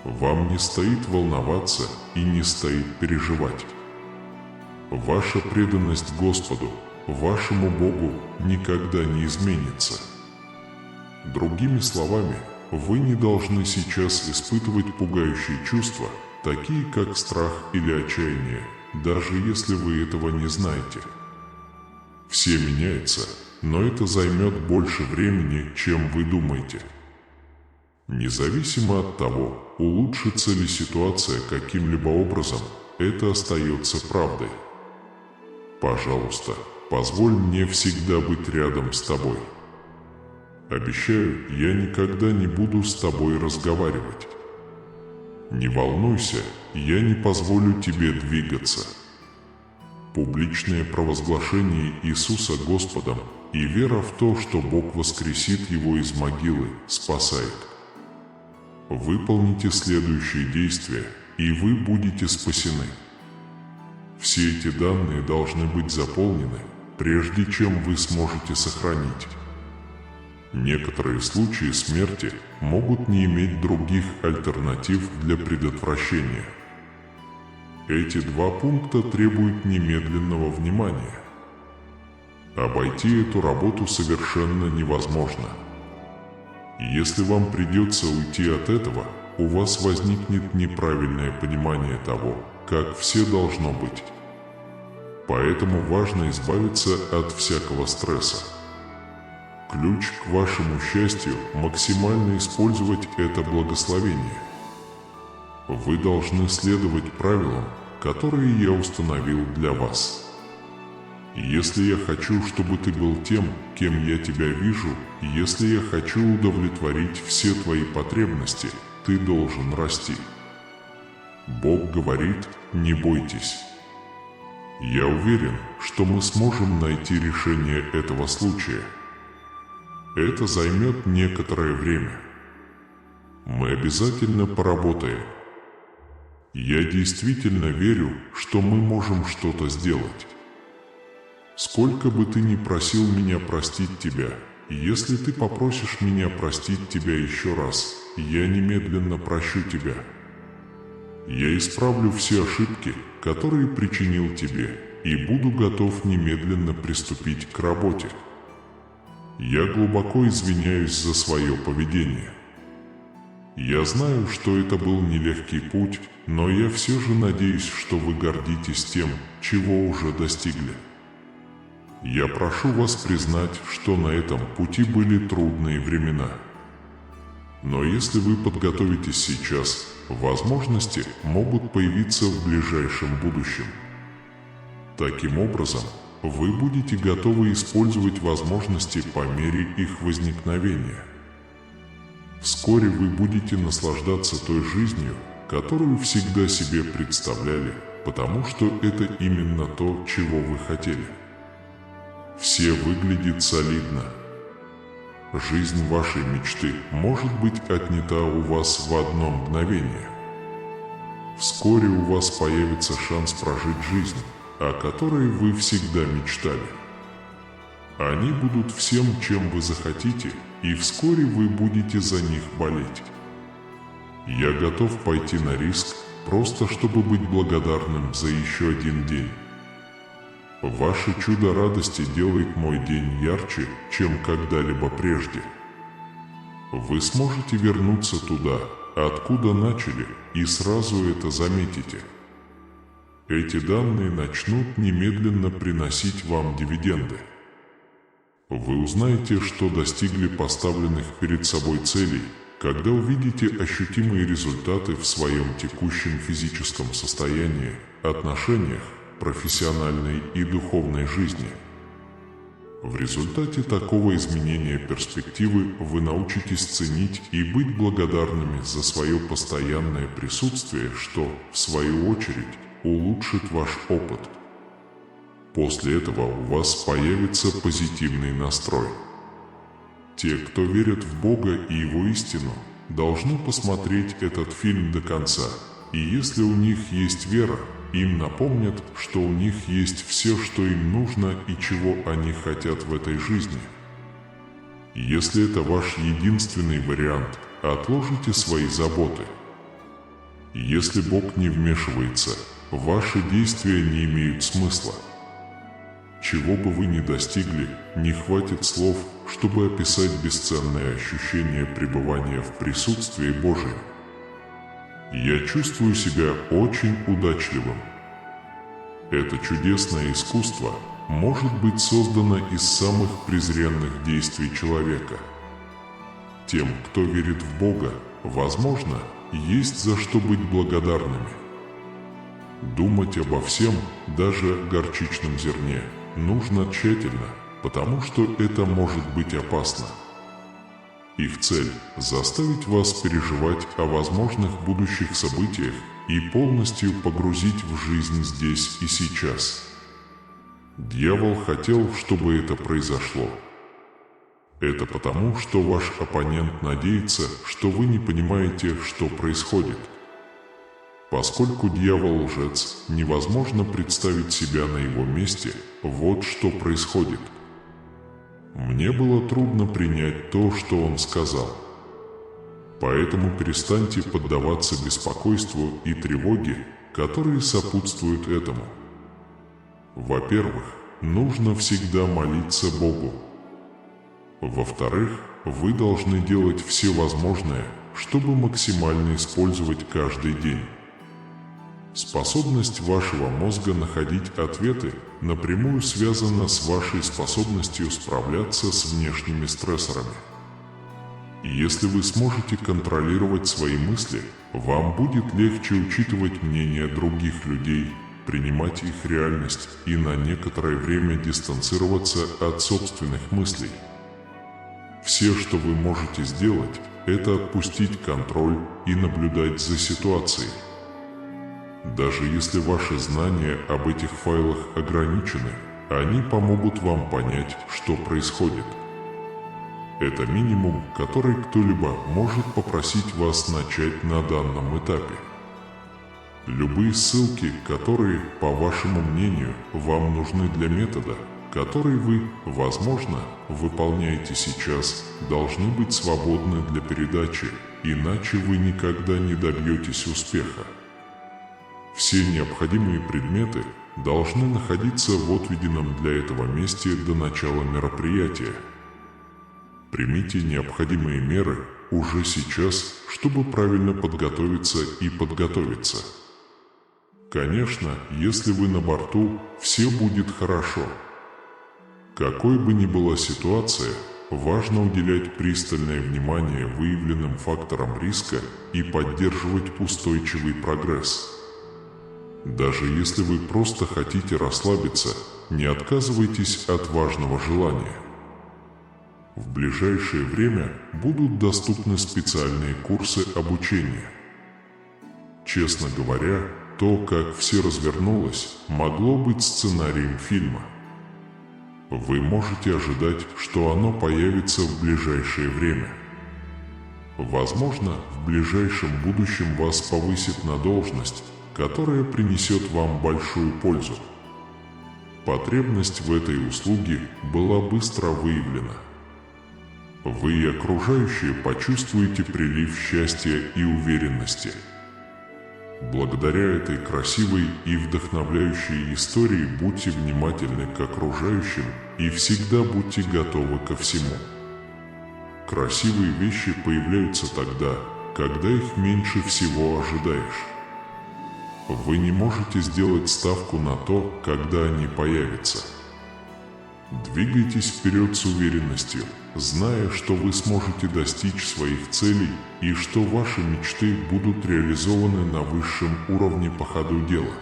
Speaker 1: Вам не стоит волноваться и не стоит переживать. Ваша преданность Господу, вашему Богу, никогда не изменится. Другими словами, вы не должны сейчас испытывать пугающие чувства, такие как страх или отчаяние, даже если вы этого не знаете. Все меняется, но это займет больше времени, чем вы думаете. Независимо от того, улучшится ли ситуация каким-либо образом, это остается правдой. Пожалуйста, позволь мне всегда быть рядом с тобой. Обещаю, я никогда не буду с тобой разговаривать. Не волнуйся, я не позволю тебе двигаться. Публичное провозглашение Иисуса Господом и вера в то, что Бог воскресит его из могилы, спасает. Выполните следующие действия, и вы будете спасены. Все эти данные должны быть заполнены, прежде чем вы сможете сохранить. Некоторые случаи смерти могут не иметь других альтернатив для предотвращения. Эти два пункта требуют немедленного внимания. Обойти эту работу совершенно невозможно. Если вам придется уйти от этого, у вас возникнет неправильное понимание того, как все должно быть. Поэтому важно избавиться от всякого стресса. Ключ к вашему счастью – максимально использовать это благословение. Вы должны следовать правилам, которые я установил для вас. Если я хочу, чтобы ты был тем, кем я тебя вижу, если я хочу удовлетворить все твои потребности, ты должен расти. Бог говорит: не бойтесь. Я уверен, что мы сможем найти решение этого случая. Это займет некоторое время. Мы обязательно поработаем. Я действительно верю, что мы можем что-то сделать. Сколько бы ты ни просил меня простить тебя, если ты попросишь меня простить тебя еще раз, я немедленно прощу тебя. Я исправлю все ошибки, которые причинил тебе, и буду готов немедленно приступить к работе. Я глубоко извиняюсь за свое поведение. Я знаю, что это был нелегкий путь, но я все же надеюсь, что вы гордитесь тем, чего уже достигли. Я прошу вас признать, что на этом пути были трудные времена. Но если вы подготовитесь сейчас, возможности могут появиться в ближайшем будущем. Таким образом, вы будете готовы использовать возможности по мере их возникновения. Вскоре вы будете наслаждаться той жизнью, которую всегда себе представляли, потому что это именно то, чего вы хотели. Все выглядит солидно. Жизнь вашей мечты может быть отнята у вас в одно мгновение. Вскоре у вас появится шанс прожить жизнь, о которой вы всегда мечтали. Они будут всем, чем вы захотите, и вскоре вы будете за них болеть. Я готов пойти на риск, просто чтобы быть благодарным за еще один день. Ваше чудо радости делает мой день ярче, чем когда-либо прежде. Вы сможете вернуться туда, откуда начали, и сразу это заметите. Эти данные начнут немедленно приносить вам дивиденды. Вы узнаете, что достигли поставленных перед собой целей, когда увидите ощутимые результаты в своем текущем физическом состоянии, отношениях, профессиональной и духовной жизни. В результате такого изменения перспективы вы научитесь ценить и быть благодарными за свое постоянное присутствие, что, в свою очередь, улучшит ваш опыт. После этого у вас появится позитивный настрой. Те, кто верит в Бога и Его истину, должны посмотреть этот фильм до конца, и если у них есть вера, им напомнят, что у них есть все, что им нужно и чего они хотят в этой жизни. Если это ваш единственный вариант, отложите свои заботы. Если Бог не вмешивается, ваши действия не имеют смысла. Чего бы вы ни достигли, не хватит слов, чтобы описать бесценное ощущение пребывания в присутствии Божьем. Я чувствую себя очень удачливым. Это чудесное искусство может быть создано из самых презренных действий человека. Тем, кто верит в Бога, возможно, есть за что быть благодарными. Думать обо всем, даже горчичном зерне, нужно тщательно, потому что это может быть опасно. Их цель – заставить вас переживать о возможных будущих событиях и полностью погрузить в жизнь здесь и сейчас. Дьявол хотел, чтобы это произошло. Это потому, что ваш оппонент надеется, что вы не понимаете, что происходит. Поскольку дьявол лжец, невозможно представить себя на его месте, вот что происходит. Мне было трудно принять то, что он сказал. Поэтому перестаньте поддаваться беспокойству и тревоге, которые сопутствуют этому. Во-первых, нужно всегда молиться Богу. Во-вторых, вы должны делать все возможное, чтобы максимально использовать каждый день. Способность вашего мозга находить ответы напрямую связана с вашей способностью справляться с внешними стрессорами. И если вы сможете контролировать свои мысли, вам будет легче учитывать мнение других людей, принимать их реальность и на некоторое время дистанцироваться от собственных мыслей. Все, что вы можете сделать, это отпустить контроль и наблюдать за ситуацией. Даже если ваши знания об этих файлах ограничены, они помогут вам понять, что происходит. Это минимум, который кто-либо может попросить вас начать на данном этапе. Любые ссылки, которые, по вашему мнению, вам нужны для метода, который вы, возможно, выполняете сейчас, должны быть свободны для передачи, иначе вы никогда не добьетесь успеха. Все необходимые предметы должны находиться в отведенном для этого месте до начала мероприятия. Примите необходимые меры уже сейчас, чтобы правильно подготовиться и подготовиться. Конечно, если вы на борту, все будет хорошо. Какой бы ни была ситуация, важно уделять пристальное внимание выявленным факторам риска и поддерживать устойчивый прогресс. Даже если вы просто хотите расслабиться, не отказывайтесь от важного желания. В ближайшее время будут доступны специальные курсы обучения. Честно говоря, то, как все развернулось, могло быть сценарием фильма. Вы можете ожидать, что оно появится в ближайшее время. Возможно, в ближайшем будущем вас повысят на должность, которая принесет вам большую пользу. Потребность в этой услуге была быстро выявлена. Вы и окружающие почувствуете прилив счастья и уверенности. Благодаря этой красивой и вдохновляющей истории будьте внимательны к окружающим и всегда будьте готовы ко всему. Красивые вещи появляются тогда, когда их меньше всего ожидаешь. Вы не можете сделать ставку на то, когда они появятся. Двигайтесь вперед с уверенностью, зная, что вы сможете достичь своих целей и что ваши мечты будут реализованы на высшем уровне по ходу дела.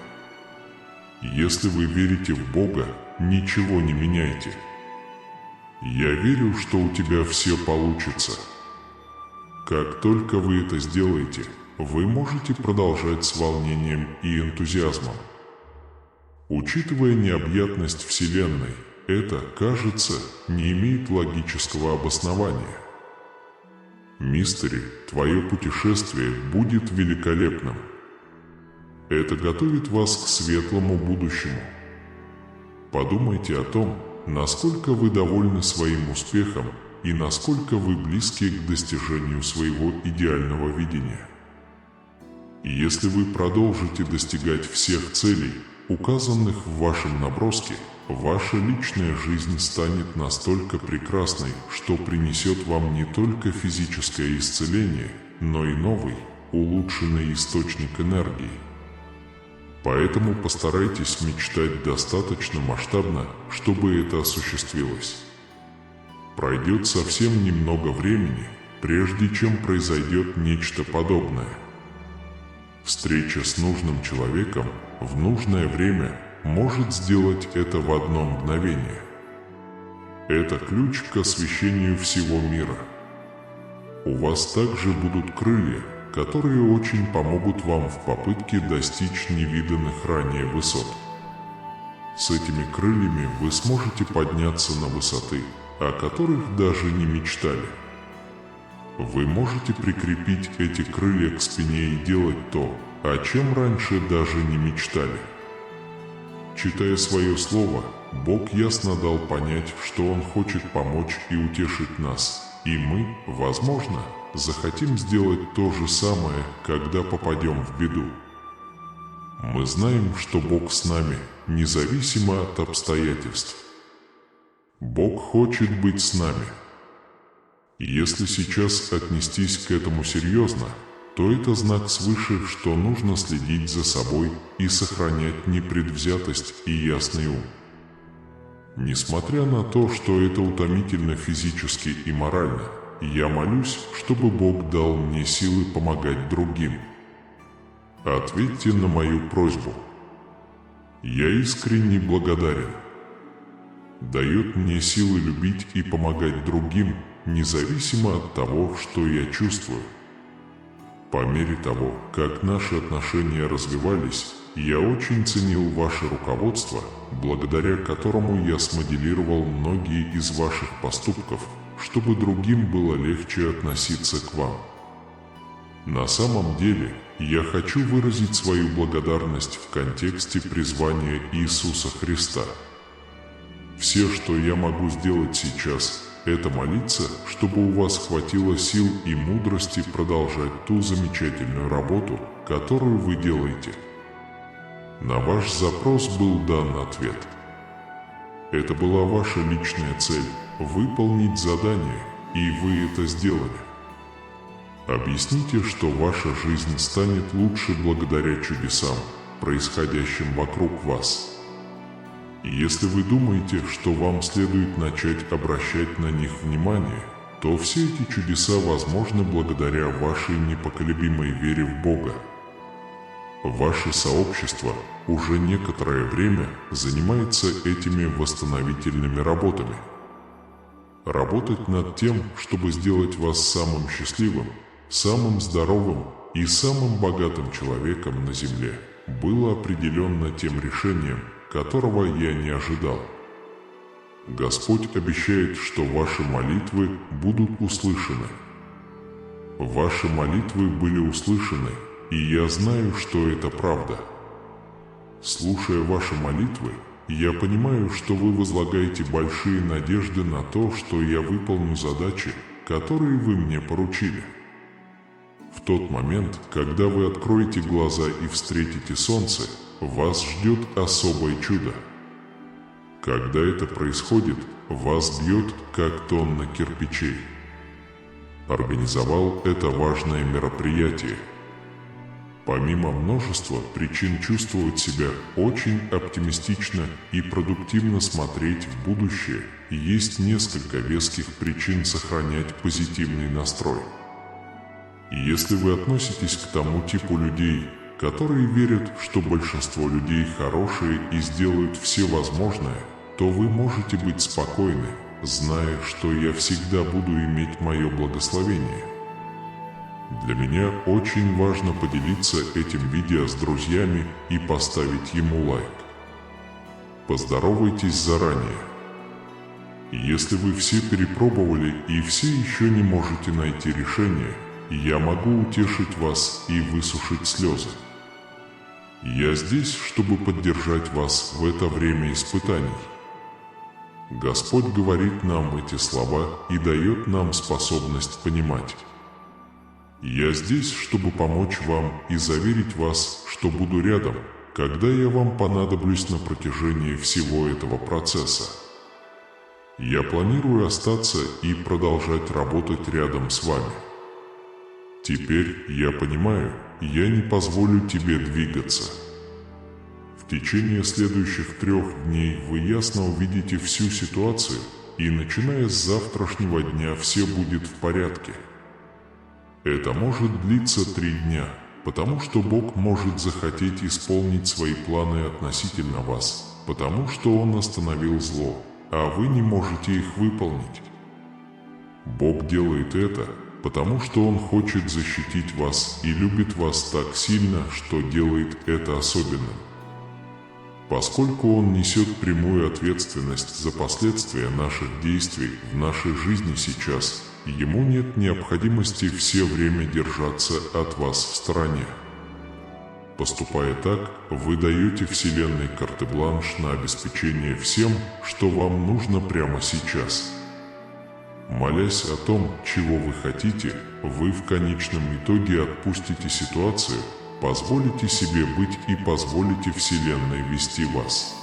Speaker 1: Если вы верите в Бога, ничего не меняйте. Я верю, что у тебя все получится. Как только вы это сделаете, вы можете продолжать с волнением и энтузиазмом. Учитывая необъятность Вселенной, это, кажется, не имеет логического обоснования. Мистери, твое путешествие будет великолепным. Это готовит вас к светлому будущему. Подумайте о том, насколько вы довольны своим успехом и насколько вы близки к достижению своего идеального видения. И если вы продолжите достигать всех целей, указанных в вашем наброске, ваша личная жизнь станет настолько прекрасной, что принесет вам не только физическое исцеление, но и новый, улучшенный источник энергии. Поэтому постарайтесь мечтать достаточно масштабно, чтобы это осуществилось. Пройдет совсем немного времени, прежде чем произойдет нечто подобное. Встреча с нужным человеком в нужное время может сделать это в одно мгновение. Это ключ к освещению всего мира. У вас также будут крылья, которые очень помогут вам в попытке достичь невиданных ранее высот. С этими крыльями вы сможете подняться на высоты, о которых даже не мечтали. Вы можете прикрепить эти крылья к спине и делать то, о чем раньше даже не мечтали. Читая свое слово, Бог ясно дал понять, что Он хочет помочь и утешить нас, и мы, возможно, захотим сделать то же самое, когда попадем в беду. Мы знаем, что Бог с нами, независимо от обстоятельств. Бог хочет быть с нами. Если сейчас отнестись к этому серьезно, то это знак свыше, что нужно следить за собой и сохранять непредвзятость и ясный ум. Несмотря на то, что это утомительно физически и морально, я молюсь, чтобы Бог дал мне силы помогать другим. Ответьте на мою просьбу. Я искренне благодарен. Дает мне силы любить и помогать другим, независимо от того, что я чувствую. По мере того, как наши отношения развивались, я очень ценил ваше руководство, благодаря которому я смоделировал многие из ваших поступков, чтобы другим было легче относиться к вам. На самом деле, я хочу выразить свою благодарность в контексте призвания Иисуса Христа. Все, что я могу сделать сейчас, это молиться, чтобы у вас хватило сил и мудрости продолжать ту замечательную работу, которую вы делаете. На ваш запрос был дан ответ. Это была ваша личная цель – выполнить задание, и вы это сделали. Объясните, что ваша жизнь станет лучше благодаря чудесам, происходящим вокруг вас. Если вы думаете, что вам следует начать обращать на них внимание, то все эти чудеса возможны благодаря вашей непоколебимой вере в Бога. Ваше сообщество уже некоторое время занимается этими восстановительными работами. Работать над тем, чтобы сделать вас самым счастливым, самым здоровым и самым богатым человеком на Земле было определенно тем решением, которого я не ожидал. Господь обещает, что ваши молитвы будут услышаны. Ваши молитвы были услышаны, и я знаю, что это правда. Слушая ваши молитвы, я понимаю, что вы возлагаете большие надежды на то, что я выполню задачи, которые вы мне поручили. В тот момент, когда вы откроете глаза и встретите солнце, вас ждет особое чудо. Когда это происходит, вас бьет, как тонна кирпичей. Организовал это важное мероприятие. Помимо множества причин чувствовать себя очень оптимистично и продуктивно смотреть в будущее, есть несколько веских причин сохранять позитивный настрой. Если вы относитесь к тому типу людей, которые верят, что большинство людей хорошие и сделают все возможное, то вы можете быть спокойны, зная, что я всегда буду иметь мое благословение. Для меня очень важно поделиться этим видео с друзьями и поставить ему лайк. Поздоровайтесь заранее. Если вы все перепробовали и все еще не можете найти решение, я могу утешить вас и высушить слезы. Я здесь, чтобы поддержать вас в это время испытаний. Господь говорит нам эти слова и дает нам способность понимать. Я здесь, чтобы помочь вам и заверить вас, что буду рядом, когда я вам понадоблюсь на протяжении всего этого процесса. Я планирую остаться и продолжать работать рядом с вами. Теперь я понимаю, я не позволю тебе двигаться. В течение следующих 3 дней вы ясно увидите всю ситуацию, и начиная с завтрашнего дня все будет в порядке. Это может длиться 3 дня, потому что Бог может захотеть исполнить свои планы относительно вас, потому что Он остановил зло, а вы не можете их выполнить. Бог делает это, потому что Он хочет защитить вас и любит вас так сильно, что делает это особенным. Поскольку Он несет прямую ответственность за последствия наших действий в нашей жизни сейчас, Ему нет необходимости все время держаться от вас в стороне. Поступая так, вы даете Вселенной карт-бланш на обеспечение всем, что вам нужно прямо сейчас. Молясь о том, чего вы хотите, вы в конечном итоге отпустите ситуацию, позволите себе быть и позволите Вселенной вести вас.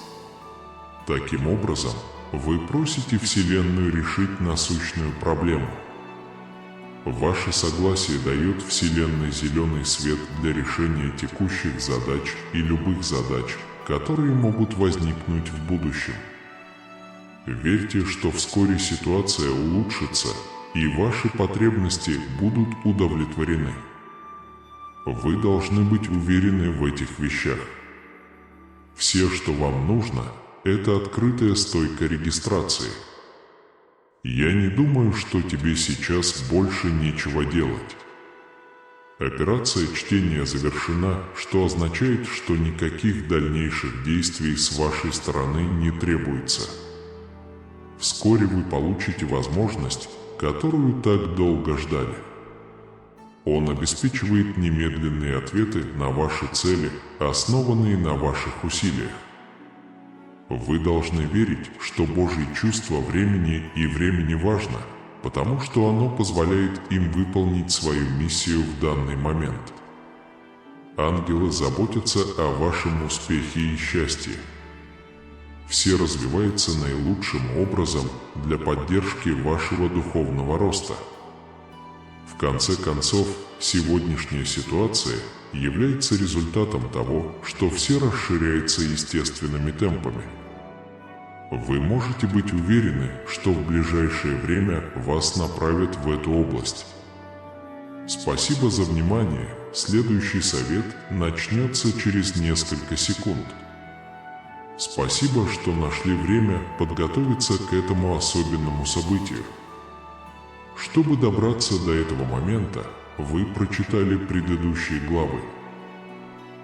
Speaker 1: Таким образом, вы просите Вселенную решить насущную проблему. Ваше согласие дает Вселенной зеленый свет для решения текущих задач и любых задач, которые могут возникнуть в будущем. Верьте, что вскоре ситуация улучшится, и ваши потребности будут удовлетворены. Вы должны быть уверены в этих вещах. Все, что вам нужно, это открытая стойка регистрации. Я не думаю, что тебе сейчас больше нечего делать. Операция чтения завершена, что означает, что никаких дальнейших действий с вашей стороны не требуется. Вскоре вы получите возможность, которую так долго ждали. Он обеспечивает немедленные ответы на ваши цели, основанные на ваших усилиях. Вы должны верить, что Божье чувство времени и времени важно, потому что оно позволяет им выполнить свою миссию в данный момент. Ангелы заботятся о вашем успехе и счастье. Все развивается наилучшим образом для поддержки вашего духовного роста. В конце концов, сегодняшняя ситуация является результатом того, что все расширяется естественными темпами. Вы можете быть уверены, что в ближайшее время вас направят в эту область. Спасибо за внимание. Следующий совет начнется через несколько секунд. Спасибо, что нашли время подготовиться к этому особенному событию. Чтобы добраться до этого момента, вы прочитали предыдущие главы.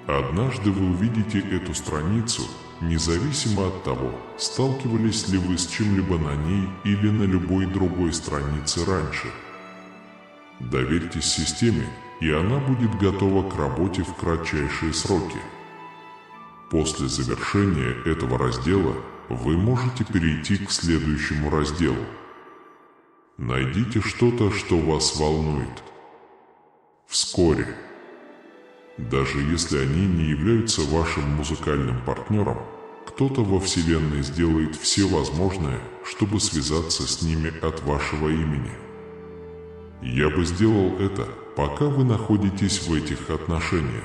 Speaker 1: Однажды вы увидите эту страницу, независимо от того, сталкивались ли вы с чем-либо на ней или на любой другой странице раньше. Доверьтесь системе, и она будет готова к работе в кратчайшие сроки. После завершения этого раздела вы можете перейти к следующему разделу. Найдите что-то, что вас волнует. Вскоре. Даже если они не являются вашим музыкальным партнером, кто-то во Вселенной сделает все возможное, чтобы связаться с ними от вашего имени. Я бы сделал это, пока вы находитесь в этих отношениях.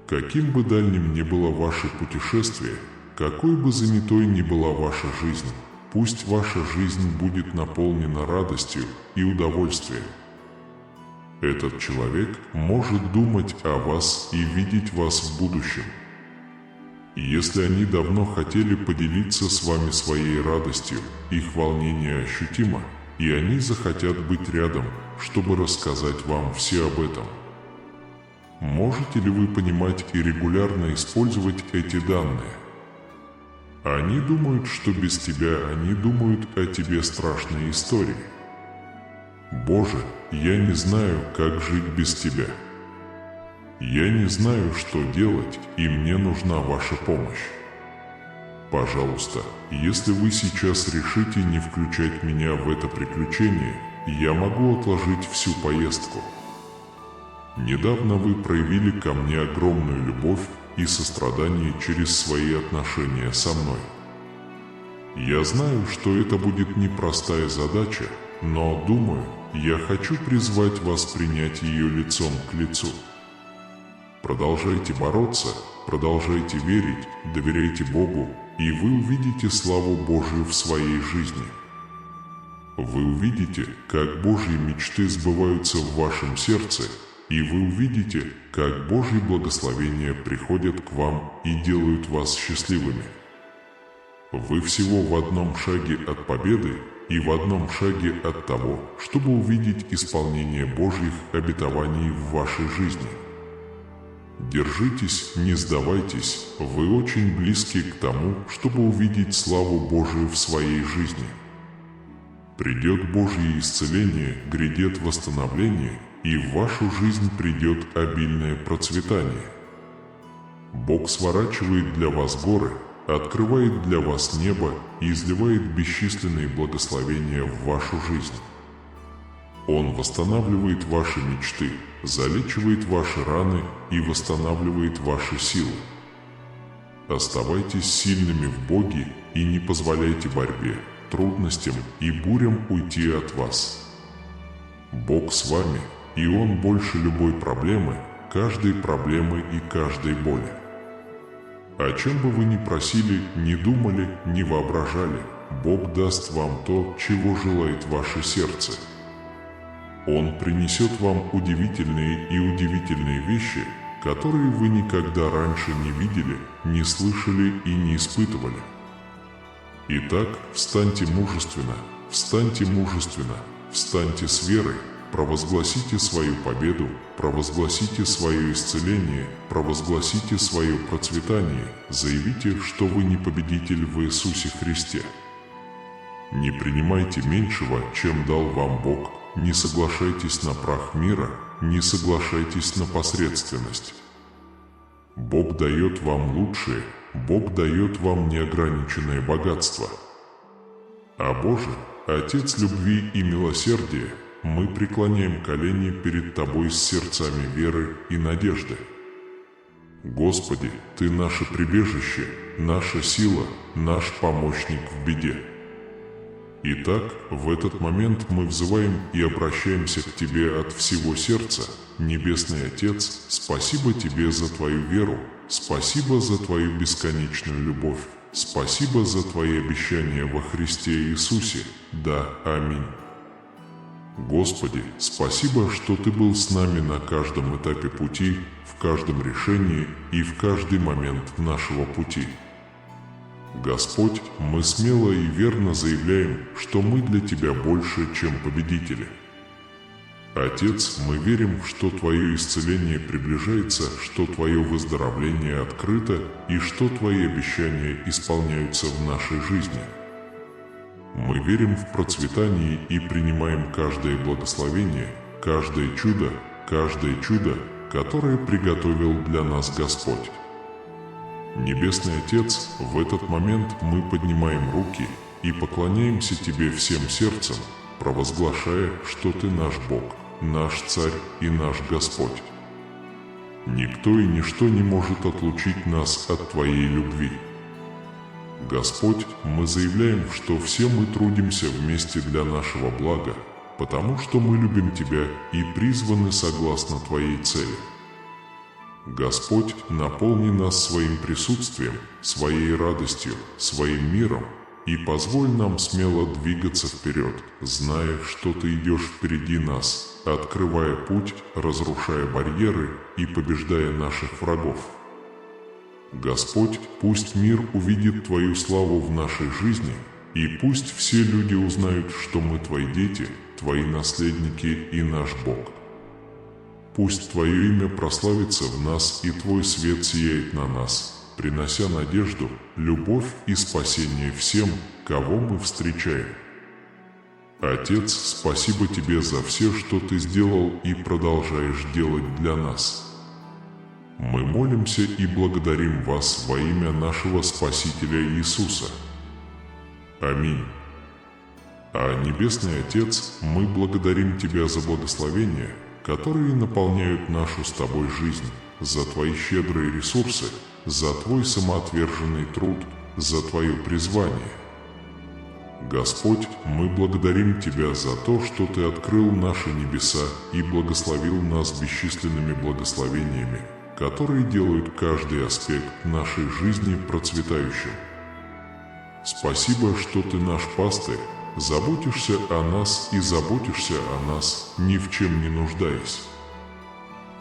Speaker 1: Каким бы дальним ни было ваше путешествие, какой бы занятой ни была ваша жизнь, пусть ваша жизнь будет наполнена радостью и удовольствием. Этот человек может думать о вас и видеть вас в будущем. Если они давно хотели поделиться с вами своей радостью, их волнение ощутимо, и они захотят быть рядом, чтобы рассказать вам все об этом. Можете ли вы понимать и регулярно использовать эти данные? Они думают, что без тебя они думают о тебе страшные истории. Боже, я не знаю, как жить без тебя. Я не знаю, что делать, и мне нужна ваша помощь. Пожалуйста, если вы сейчас решите не включать меня в это приключение, я могу отложить всю поездку. Недавно вы проявили ко мне огромную любовь и сострадание через свои отношения со мной. Я знаю, что это будет непростая задача, но, думаю, я хочу призвать вас принять ее лицом к лицу. Продолжайте бороться, продолжайте верить, доверяйте Богу, и вы увидите славу Божию в своей жизни. Вы увидите, как Божьи мечты сбываются в вашем сердце, и вы увидите, как Божьи благословения приходят к вам и делают вас счастливыми. Вы всего в одном шаге от победы и в одном шаге от того, чтобы увидеть исполнение Божьих обетований в вашей жизни. Держитесь, не сдавайтесь, вы очень близки к тому, чтобы увидеть славу Божию в своей жизни. Придет Божье исцеление, грядет восстановление, и в вашу жизнь придет обильное процветание. Бог сворачивает для вас горы, открывает для вас небо и изливает бесчисленные благословения в вашу жизнь. Он восстанавливает ваши мечты, залечивает ваши раны и восстанавливает ваши силы. Оставайтесь сильными в Боге и не позволяйте борьбе, трудностям и бурям уйти от вас. Бог с вами, и Он больше любой проблемы, каждой проблемы и каждой боли. О чем бы вы ни просили, ни думали, ни воображали, Бог даст вам то, чего желает ваше сердце. Он принесет вам удивительные и удивительные вещи, которые вы никогда раньше не видели, не слышали и не испытывали. Итак, встаньте мужественно, встаньте мужественно, встаньте с верой, провозгласите свою победу, провозгласите свое исцеление, провозгласите свое процветание, заявите, что вы не победитель в Иисусе Христе. Не принимайте меньшего, чем дал вам Бог, не соглашайтесь на прах мира, не соглашайтесь на посредственность. Бог дает вам лучшее, Бог дает вам неограниченное богатство. А Боже, Отец любви и милосердия, мы преклоняем колени перед Тобой с сердцами веры и надежды. Господи, Ты наше прибежище, наша сила, наш помощник в беде. Итак, в этот момент мы взываем и обращаемся к Тебе от всего сердца. Небесный Отец, спасибо Тебе за Твою веру, спасибо за Твою бесконечную любовь, спасибо за Твои обещания во Христе Иисусе. Да, аминь. Господи, спасибо, что Ты был с нами на каждом этапе пути, в каждом решении и в каждый момент нашего пути. Господь, мы смело и верно заявляем, что мы для Тебя больше, чем победители. Отец, мы верим, что Твое исцеление приближается, что Твое выздоровление открыто и что Твои обещания исполняются в нашей жизни. Мы верим в процветание и принимаем каждое благословение, каждое чудо, которое приготовил для нас Господь. Небесный Отец, в этот момент мы поднимаем руки и поклоняемся Тебе всем сердцем, провозглашая, что Ты наш Бог, наш Царь и наш Господь. Никто и ничто не может отлучить нас от Твоей любви. Господь, мы заявляем, что все мы трудимся вместе для нашего блага, потому что мы любим Тебя и призваны согласно Твоей цели. Господь, наполни нас своим присутствием, своей радостью, своим миром, и позволь нам смело двигаться вперед, зная, что Ты идешь впереди нас, открывая путь, разрушая барьеры и побеждая наших врагов. Господь, пусть мир увидит Твою славу в нашей жизни, и пусть все люди узнают, что мы Твои дети, Твои наследники и наш Бог. Пусть Твое имя прославится в нас, и Твой свет сияет на нас, принося надежду, любовь и спасение всем, кого мы встречаем. Отец, спасибо Тебе за все, что Ты сделал и продолжаешь делать для нас. Мы молимся и благодарим Вас во имя нашего Спасителя Иисуса. Аминь. А Небесный Отец, мы благодарим Тебя за благословения, которые наполняют нашу с Тобой жизнь, за Твои щедрые ресурсы, за Твой самоотверженный труд, за Твое призвание. Господь, мы благодарим Тебя за то, что Ты открыл наши небеса и благословил нас бесчисленными благословениями, которые делают каждый аспект нашей жизни процветающим. Спасибо, что Ты наш пастырь, заботишься о нас и заботишься о нас, ни в чем не нуждаясь.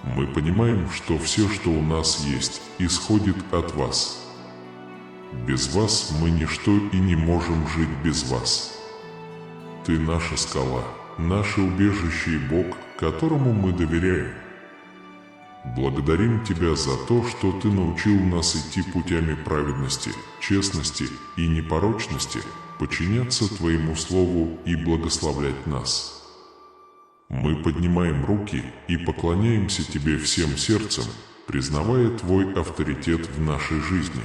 Speaker 1: Мы понимаем, что все, что у нас есть, исходит от Вас. Без Вас мы ничто и не можем жить без Вас. Ты наша скала, наше убежище и Бог, которому мы доверяем. Благодарим Тебя за то, что Ты научил нас идти путями праведности, честности и непорочности, подчиняться Твоему Слову и благословлять нас. Мы поднимаем руки и поклоняемся Тебе всем сердцем, признавая Твой авторитет в нашей жизни.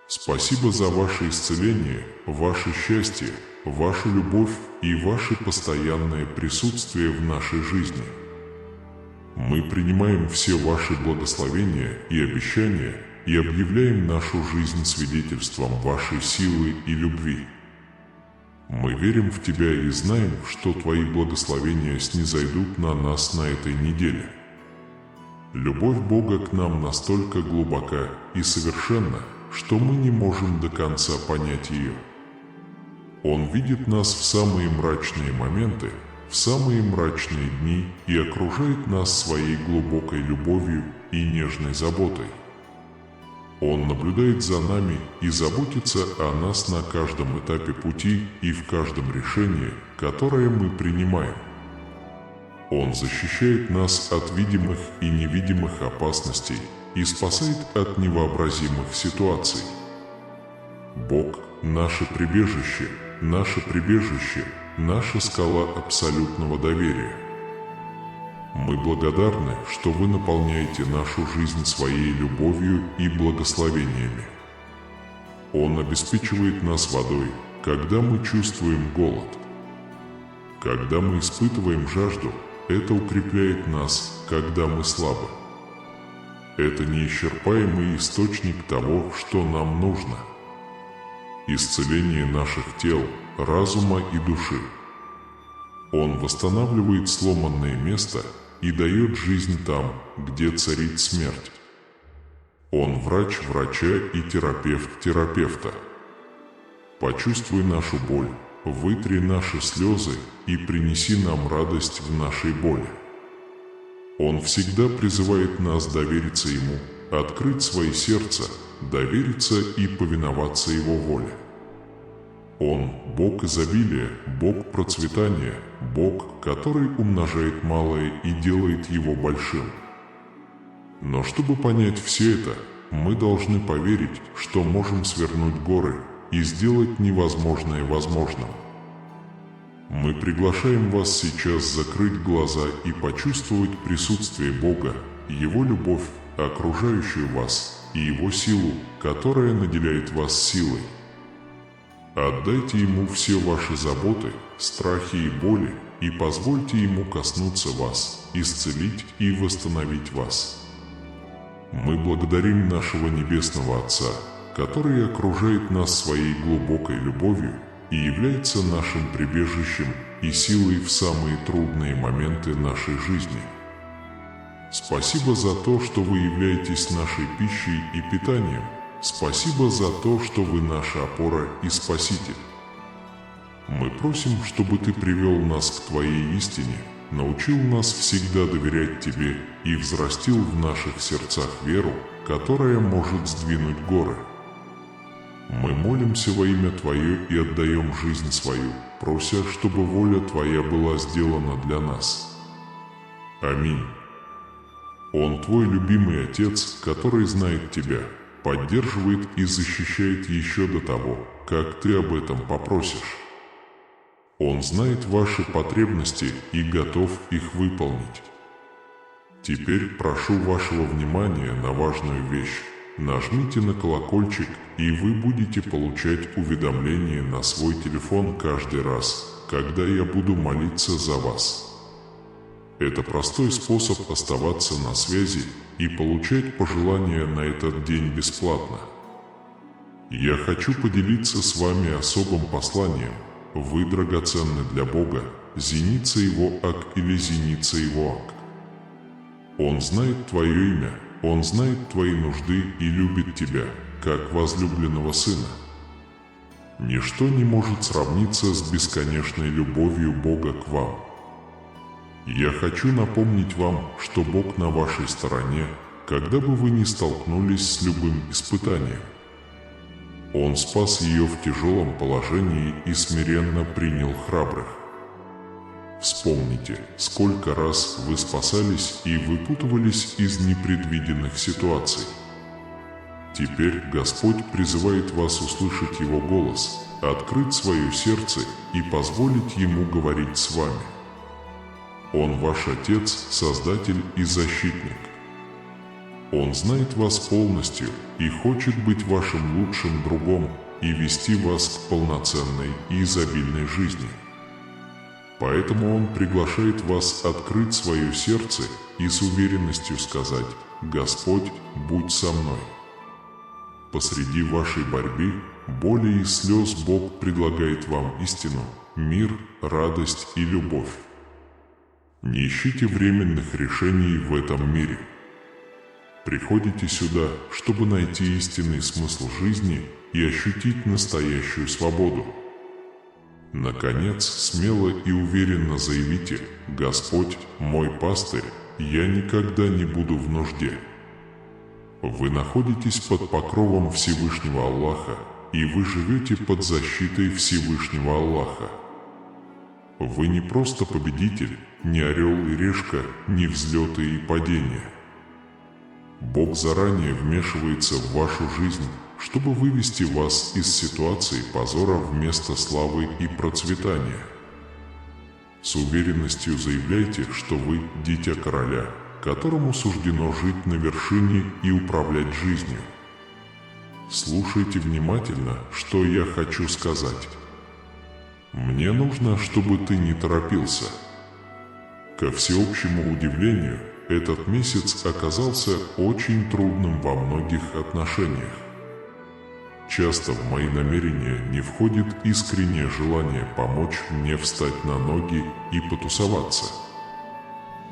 Speaker 1: Спасибо за Ваше исцеление, Ваше счастье, Вашу любовь и Ваше постоянное присутствие в нашей жизни. Мы принимаем все Ваши благословения и обещания и объявляем нашу жизнь свидетельством Вашей силы и любви. Мы верим в Тебя и знаем, что Твои благословения снизойдут на нас на этой неделе. Любовь Бога к нам настолько глубока и совершенна, что мы не можем до конца понять ее. Он видит нас в самые мрачные моменты, в самые мрачные дни и окружает нас своей глубокой любовью и нежной заботой. Он наблюдает за нами и заботится о нас на каждом этапе пути и в каждом решении, которое мы принимаем. Он защищает нас от видимых и невидимых опасностей и спасает от невообразимых ситуаций. Бог – наше прибежище, наша скала абсолютного доверия. Мы благодарны, что Вы наполняете нашу жизнь Своей любовью и благословениями. Он обеспечивает нас водой, когда мы чувствуем голод. Когда мы испытываем жажду, это укрепляет нас, когда мы слабы. Это неисчерпаемый источник того, что нам нужно. Исцеление наших тел, разума и души. Он восстанавливает сломанное место и дает жизнь там, где царит смерть. Он врач врача и терапевт терапевта. Почувствуй нашу боль, вытри наши слезы и принеси нам радость в нашей боли. Он всегда призывает нас довериться Ему, открыть свои сердца, довериться и повиноваться Его воле. Он – Бог изобилия, Бог процветания, Бог, который умножает малое и делает его большим. Но чтобы понять все это, мы должны поверить, что можем свернуть горы и сделать невозможное возможным. Мы приглашаем вас сейчас закрыть глаза и почувствовать присутствие Бога, Его любовь, окружающую вас, и Его силу, которая наделяет вас силой. Отдайте Ему все ваши заботы, страхи и боли, и позвольте Ему коснуться вас, исцелить и восстановить вас. Мы благодарим нашего Небесного Отца, который окружает нас своей глубокой любовью и является нашим прибежищем и силой в самые трудные моменты нашей жизни. Спасибо за то, что вы являетесь нашей пищей и питанием. Спасибо за то, что вы наша опора и спаситель. Мы просим, чтобы Ты привел нас к Твоей истине, научил нас всегда доверять Тебе и взрастил в наших сердцах веру, которая может сдвинуть горы. Мы молимся во имя Твое и отдаем жизнь свою, прося, чтобы воля Твоя была сделана для нас. Аминь. Он Твой любимый Отец, который знает Тебя, поддерживает и защищает еще до того, как Ты об этом попросишь. Он знает ваши потребности и готов их выполнить. Теперь прошу вашего внимания на важную вещь. Нажмите на колокольчик, и вы будете получать уведомления на свой телефон каждый раз, когда я буду молиться за вас. Это простой способ оставаться на связи и получать пожелания на этот день бесплатно. Я хочу поделиться с вами особым посланием. Вы драгоценны для Бога, зеница Его ак или зеница Его ак. Он знает твое имя, Он знает твои нужды и любит тебя, как возлюбленного сына. Ничто не может сравниться с бесконечной любовью Бога к вам. Я хочу напомнить вам, что Бог на вашей стороне, когда бы вы ни столкнулись с любым испытанием. Он спас ее в тяжелом положении и смиренно принял храбрых. Вспомните, сколько раз вы спасались и выпутывались из непредвиденных ситуаций. Теперь Господь призывает вас услышать Его голос, открыть свое сердце и позволить Ему говорить с вами. Он ваш Отец, Создатель и Защитник. Он знает вас полностью и хочет быть вашим лучшим другом и вести вас к полноценной и изобильной жизни. Поэтому Он приглашает вас открыть свое сердце и с уверенностью сказать: «Господь, будь со мной». Посреди вашей борьбы, боли и слез Бог предлагает вам истину, мир, радость и любовь. Не ищите временных решений в этом мире. Приходите сюда, чтобы найти истинный смысл жизни и ощутить настоящую свободу. Наконец, смело и уверенно заявите: «Господь, мой пастырь, я никогда не буду в нужде». Вы находитесь под покровом Всевышнего Аллаха, и вы живете под защитой Всевышнего Аллаха. Вы не просто победитель, не орел и решка, не взлеты и падения. Бог заранее вмешивается в вашу жизнь, чтобы вывести вас из ситуации позора в место славы и процветания. С уверенностью заявляйте, что вы – дитя короля, которому суждено жить на вершине и управлять жизнью. Слушайте внимательно, что я хочу сказать. Мне нужно, чтобы ты не торопился. Ко всеобщему удивлению, этот месяц оказался очень трудным во многих отношениях. Часто в мои намерения не входит искреннее желание помочь мне встать на ноги и потусоваться.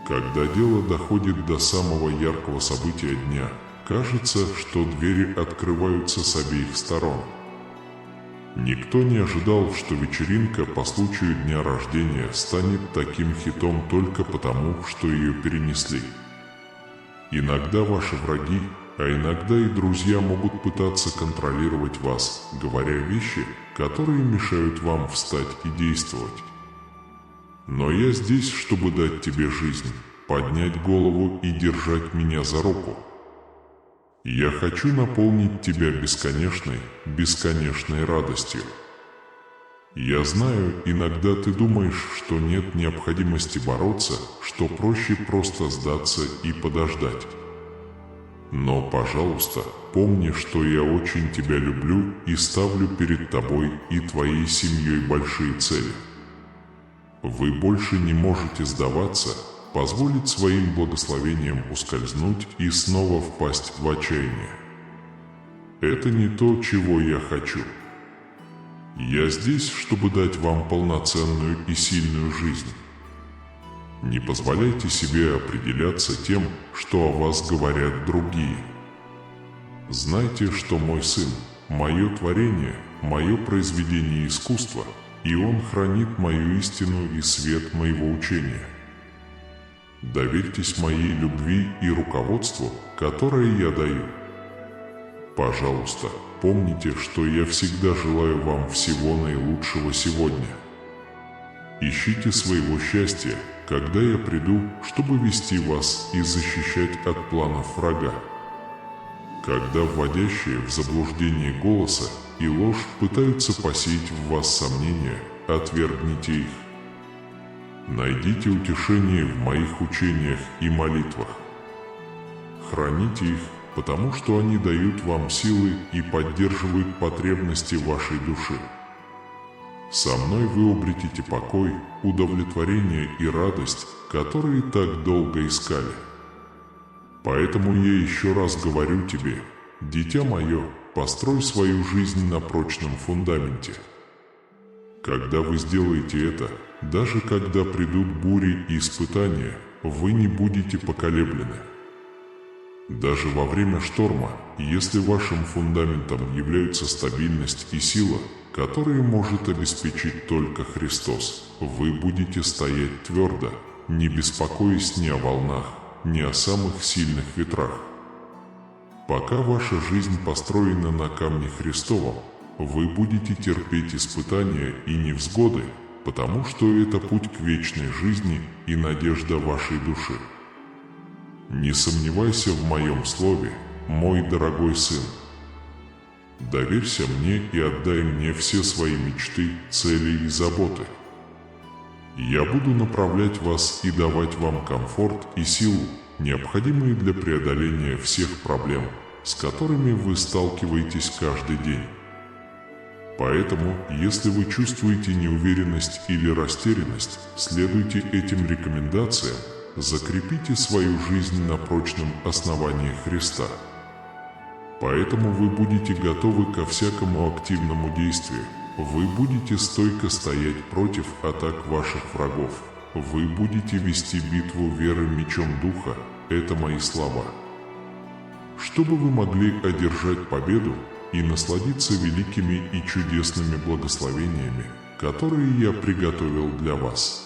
Speaker 1: Когда дело доходит до самого яркого события дня, кажется, что двери открываются с обеих сторон. Никто не ожидал, что вечеринка по случаю дня рождения станет таким хитом только потому, что ее перенесли. Иногда ваши враги, а иногда и друзья могут пытаться контролировать вас, говоря вещи, которые мешают вам встать и действовать. Но я здесь, чтобы дать тебе жизнь, поднять голову и держать меня за руку. Я хочу наполнить тебя бесконечной радостью. Я знаю, иногда ты думаешь, что нет необходимости бороться, что проще просто сдаться и подождать. Но, пожалуйста, помни, что я очень тебя люблю и ставлю перед тобой и твоей семьей большие цели. Вы больше не можете сдаваться, позволить своим благословениям ускользнуть и снова впасть в отчаяние. Это не то, чего я хочу. Я здесь, чтобы дать вам полноценную и сильную жизнь. Не позволяйте себе определяться тем, что о вас говорят другие. Знайте, что мой сын, мое творение, мое произведение искусства, и он хранит мою истину и свет моего учения. Доверьтесь моей любви и руководству, которое я даю. Пожалуйста, помните, что я всегда желаю вам всего наилучшего сегодня. Ищите своего счастья, когда я приду, чтобы вести вас и защищать от планов врага. Когда вводящие в заблуждение голоса и ложь пытаются посеять в вас сомнения, отвергните их. Найдите утешение в моих учениях и молитвах. Храните их, потому что они дают вам силы и поддерживают потребности вашей души. Со мной вы обретете покой, удовлетворение и радость, которые так долго искали. Поэтому я еще раз говорю тебе, дитя мое, построй свою жизнь на прочном фундаменте. Когда вы сделаете это, даже когда придут бури и испытания, вы не будете поколеблены. Даже во время шторма, если вашим фундаментом являются стабильность и сила, которые может обеспечить только Христос, вы будете стоять твердо, не беспокоясь ни о волнах, ни о самых сильных ветрах. Пока ваша жизнь построена на камне Христовом, вы будете терпеть испытания и невзгоды, потому что это путь к вечной жизни и надежда вашей души. Не сомневайся в моем слове, мой дорогой сын. Доверься мне и отдай мне все свои мечты, цели и заботы. Я буду направлять вас и давать вам комфорт и силу, необходимые для преодоления всех проблем, с которыми вы сталкиваетесь каждый день. Поэтому, если вы чувствуете неуверенность или растерянность, следуйте этим рекомендациям, закрепите свою жизнь на прочном основании Христа. Поэтому вы будете готовы ко всякому активному действию, вы будете стойко стоять против атак ваших врагов, вы будете вести битву веры мечом Духа, это мои слова. Чтобы вы могли одержать победу и насладиться великими и чудесными благословениями, которые я приготовил для вас.